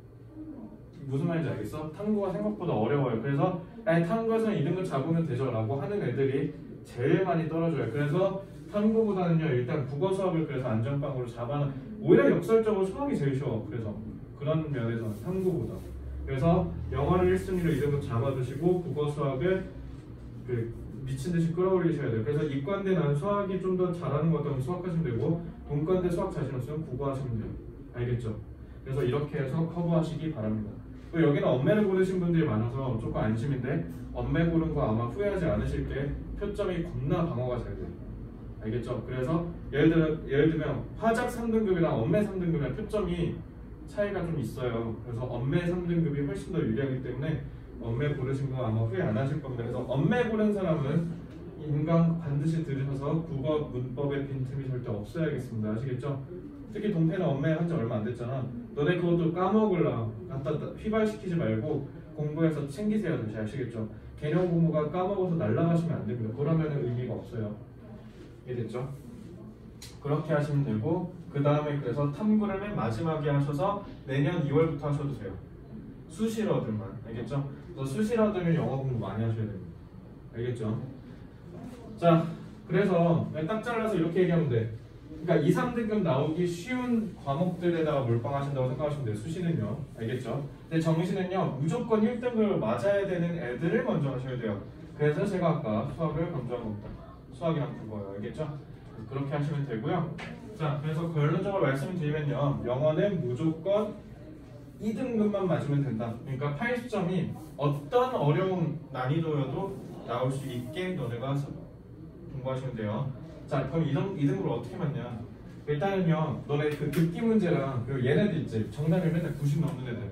무슨 말인지 알겠어? 탐구가 생각보다 어려워요. 그래서 아니 탐구에서는 2등급 잡으면 되죠 라고 하는 애들이 제일 많이 떨어져요. 그래서 탐구보다는요 일단 국어 수학을 그래서 안전빵으로 잡아놓은 오히려 역설적으로 수학이 제일 쉬워. 그래서 그런 면에서는 탐구보다. 그래서 영어를 1순위로 2등급 잡아두시고 국어 수학을 미친듯이 끌어올리셔야 돼요. 그래서 이과인데 나는 수학이 좀 더 잘하는 것 같다면 수학하시면 되고 본과인데 수학 자신 없으면 국어 하시면 돼요. 알겠죠? 그래서 이렇게 해서 커버하시기 바랍니다. 또 여기는 엄매를 고르신 분들이 많아서 조금 안심인데 엄매 고른 거 아마 후회하지 않으실 게 표점이 겁나 방어가 잘 돼요. 알겠죠? 그래서 예를 들면 화작 3등급이랑 엄매 3등급이랑 표점이 차이가 좀 있어요. 그래서 엄매 3등급이 훨씬 더 유리하기 때문에 엄매 고르신 거 아마 후회 안 하실 겁니다. 그래서 엄매 고른 사람은 인강 반드시 들으셔서 국어 문법의 빈틈이 절대 없어야겠습니다. 아시겠죠? 특히 동태는 엄매 한 지 얼마 안 됐잖아. 너네 그것도 까먹을라 갖다 휘발시키지 말고 공부해서 챙기세요. 다시 아시겠죠? 개념 공부가 까먹어서 날라가시면 안 됩니다. 그러면 의미가 없어요. 이해됐죠? 그렇게 하시면 되고 그 다음에 그래서 탐구를 맨 마지막에 하셔서 내년 2월부터 하셔도 돼요. 수시러들만. 알겠죠? 그래서 수시러들은 영어 공부 많이 하셔야 됩니다. 알겠죠? 자, 그래서 딱 잘라서 이렇게 얘기하면 돼. 그러니까 2, 3등급 나오기 쉬운 과목들에다가 몰빵하신다고 생각하시면 돼요. 수시는요. 알겠죠? 근데 정시는요. 무조건 1등급을 맞아야 되는 애들을 먼저 하셔야 돼요. 그래서 제가 아까 수학을 강조한 겁니다. 수학이랑 국어요. 알겠죠? 그렇게 하시면 되고요. 자, 그래서 결론적으로 말씀드리면요. 영어는 무조건 2등급만 맞으면 된다. 그러니까 80점이 어떤 어려운 난이도여도 나올 수 있게 너네가 공부하시면 돼요. 자, 그럼 2등급을 어떻게 맞냐? 일단은요, 너네 그 듣기 문제랑 그리고 얘네들 있지, 정답이 맨날 90 넘는 애들.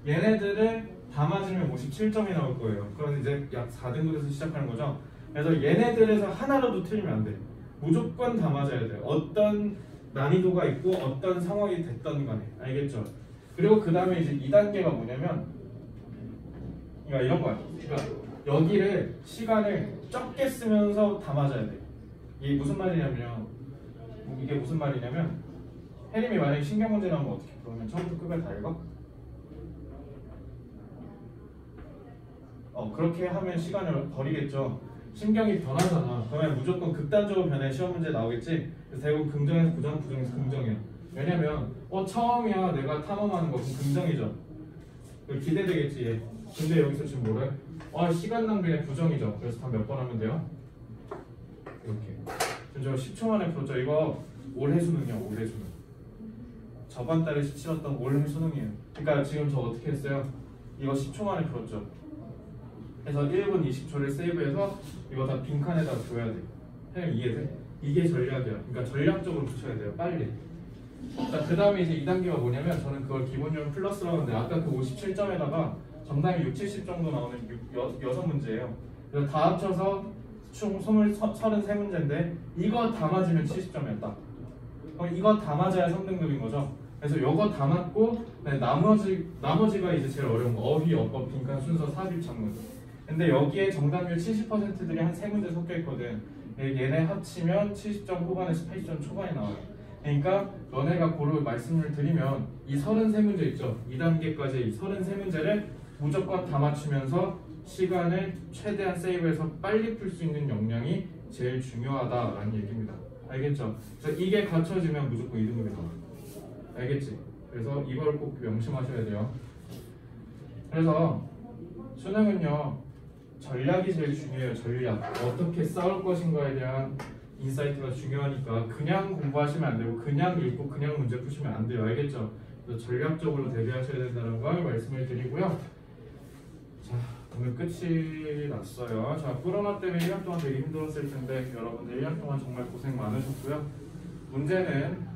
얘네들을 다 맞으면 57점이 나올 거예요. 그럼 이제 약 4등급에서 시작하는 거죠. 그래서 얘네들에서 하나라도 틀리면 안 돼. 무조건 다 맞아야 돼. 어떤 난이도가 있고 어떤 상황이 됐던 간에. 알겠죠? 그리고 그 다음에 이제 2단계가 뭐냐면, 그러니까 이런 거야. 그러니까 여기를 시간을 적게 쓰면서 다 맞아야 돼. 이게 무슨 말이냐면 혜림이 만약에 신경 문제 나오면 어떻게 그러면 처음부터 끝까지 다 읽어? 그렇게 하면 시간을 버리겠죠. 신경이 변하잖아. 그러면 무조건 극단적으로 변해 시험 문제 나오겠지. 그래서 대부분 긍정에서 부정, 부정에서 긍정이야. 왜냐면 처음이야 내가 탐험하는 거 그럼 긍정이죠. 기대되겠지 얘. 근데 여기서 지금 뭐래? 시간 낭비는 부정이죠. 그래서 다 몇 번 하면 돼요? 이렇게. 저 10초 만에 풀었죠. 이거 올해 수능이야. 올해 수능. 저번 달에 치렀던 올해 수능이에요. 그러니까 지금 저 어떻게 했어요? 이거 10초 만에 풀었죠. 그래서 1분 20초를 세이브해서 이거 다 빈칸에다 줘야 돼. 그냥 이해돼? 이게 전략이야. 그러니까 전략적으로 붙여야 돼요. 빨리. 자, 그 다음에 이제 2단계가 뭐냐면 저는 그걸 기본용 플러스라고 하는데 아까 그 57점에다가 정답이 6, 70 정도 나오는 6문제예요. 그래서 다 합쳐서 총 33문제인데 이거 다 맞으면 70점이었다. 그럼 이거 다 맞아야 3등급인 거죠. 그래서 이거 다 맞고 나머지가 이제 제일 어려운 거. 어휘, 어법, 빈칸, 순서, 삽입, 작문. 근데 여기에 정답률 70%들이 한 3문제 섞여 있거든. 얘네 합치면 70점 후반에서 80점 초반에 나와요. 그러니까 너네가 고루 말씀을 드리면 이 33문제 있죠. 2단계까지 이 33문제를 무조건 다 맞추면서 시간을 최대한 세이브해서 빨리 풀 수 있는 역량이 제일 중요하다라는 얘기입니다. 알겠죠? 그래서 이게 갖춰지면 무조건 2등급이 나와요. 알겠지? 그래서 이걸 꼭 명심하셔야 돼요. 그래서 수능은요 전략이 제일 중요해요. 전략. 어떻게 싸울 것인가에 대한 인사이트가 중요하니까 그냥 공부하시면 안 되고 그냥 읽고 그냥 문제 푸시면 안 돼요. 알겠죠? 그래서 전략적으로 대비하셔야 된다는 걸 말씀을 드리고요. 자, 오늘 끝이 났어요. 자, 코로나 때문에 1년 동안 되게 힘들었을 텐데 여러분들 1년 동안 정말 고생 많으셨고요. 문제는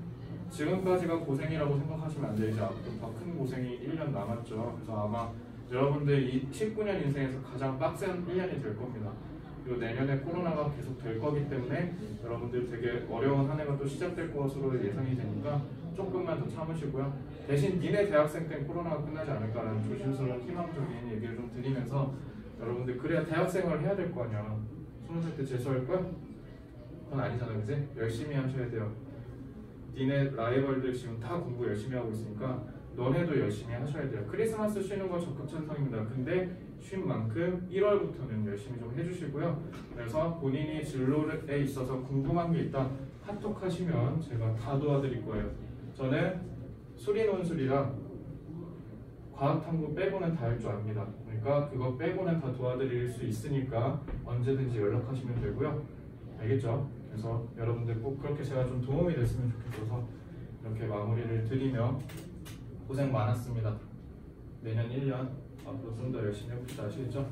지금까지가 고생이라고 생각하시면 안 돼요. 이제 앞으로 더 큰 고생이 1년 남았죠. 그래서 아마 여러분들 이 19년 인생에서 가장 빡센 1년이 될 겁니다. 그리고 내년에 코로나가 계속 될 거기 때문에 여러분들 되게 어려운 한 해가 또 시작될 것으로 예상이 되니까 조금만 더 참으시고요. 대신 니네 대학생 때는 코로나가 끝나지 않을까라는 조심스러운 희망적인 얘기를 좀 드리면서 여러분들 그래야 대학생활을 해야 될 거 아니야. 20살 때 재수할 거야? 그건 아니잖아, 그지? 열심히 하셔야 돼요. 니네 라이벌들 지금 다 공부 열심히 하고 있으니까 너네도 열심히 하셔야 돼요. 크리스마스 쉬는 거 적극 찬성입니다. 근데 쉰 만큼 1월부터는 열심히 좀 해주시고요. 그래서 본인이 진로에 있어서 궁금한 게 있다 카톡 하시면 제가 다 도와드릴 거예요. 저는 수리 논술이랑 과학탐구 빼고는 다 할 줄 압니다. 그러니까 그거 빼고는 다 도와드릴 수 있으니까 언제든지 연락하시면 되고요. 알겠죠? 그래서 여러분들 꼭 그렇게 제가 좀 도움이 됐으면 좋겠어서 이렇게 마무리를 드리며 고생 많았습니다. 내년 1년 앞으로 좀 더 열심히 해봅시다. 아시겠죠?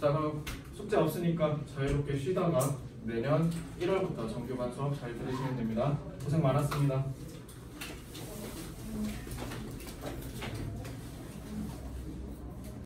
자, 그럼 숙제 없으니까 자유롭게 쉬다가 내년 1월부터 정규반 수업 잘 들으시면 됩니다. 고생 많았습니다.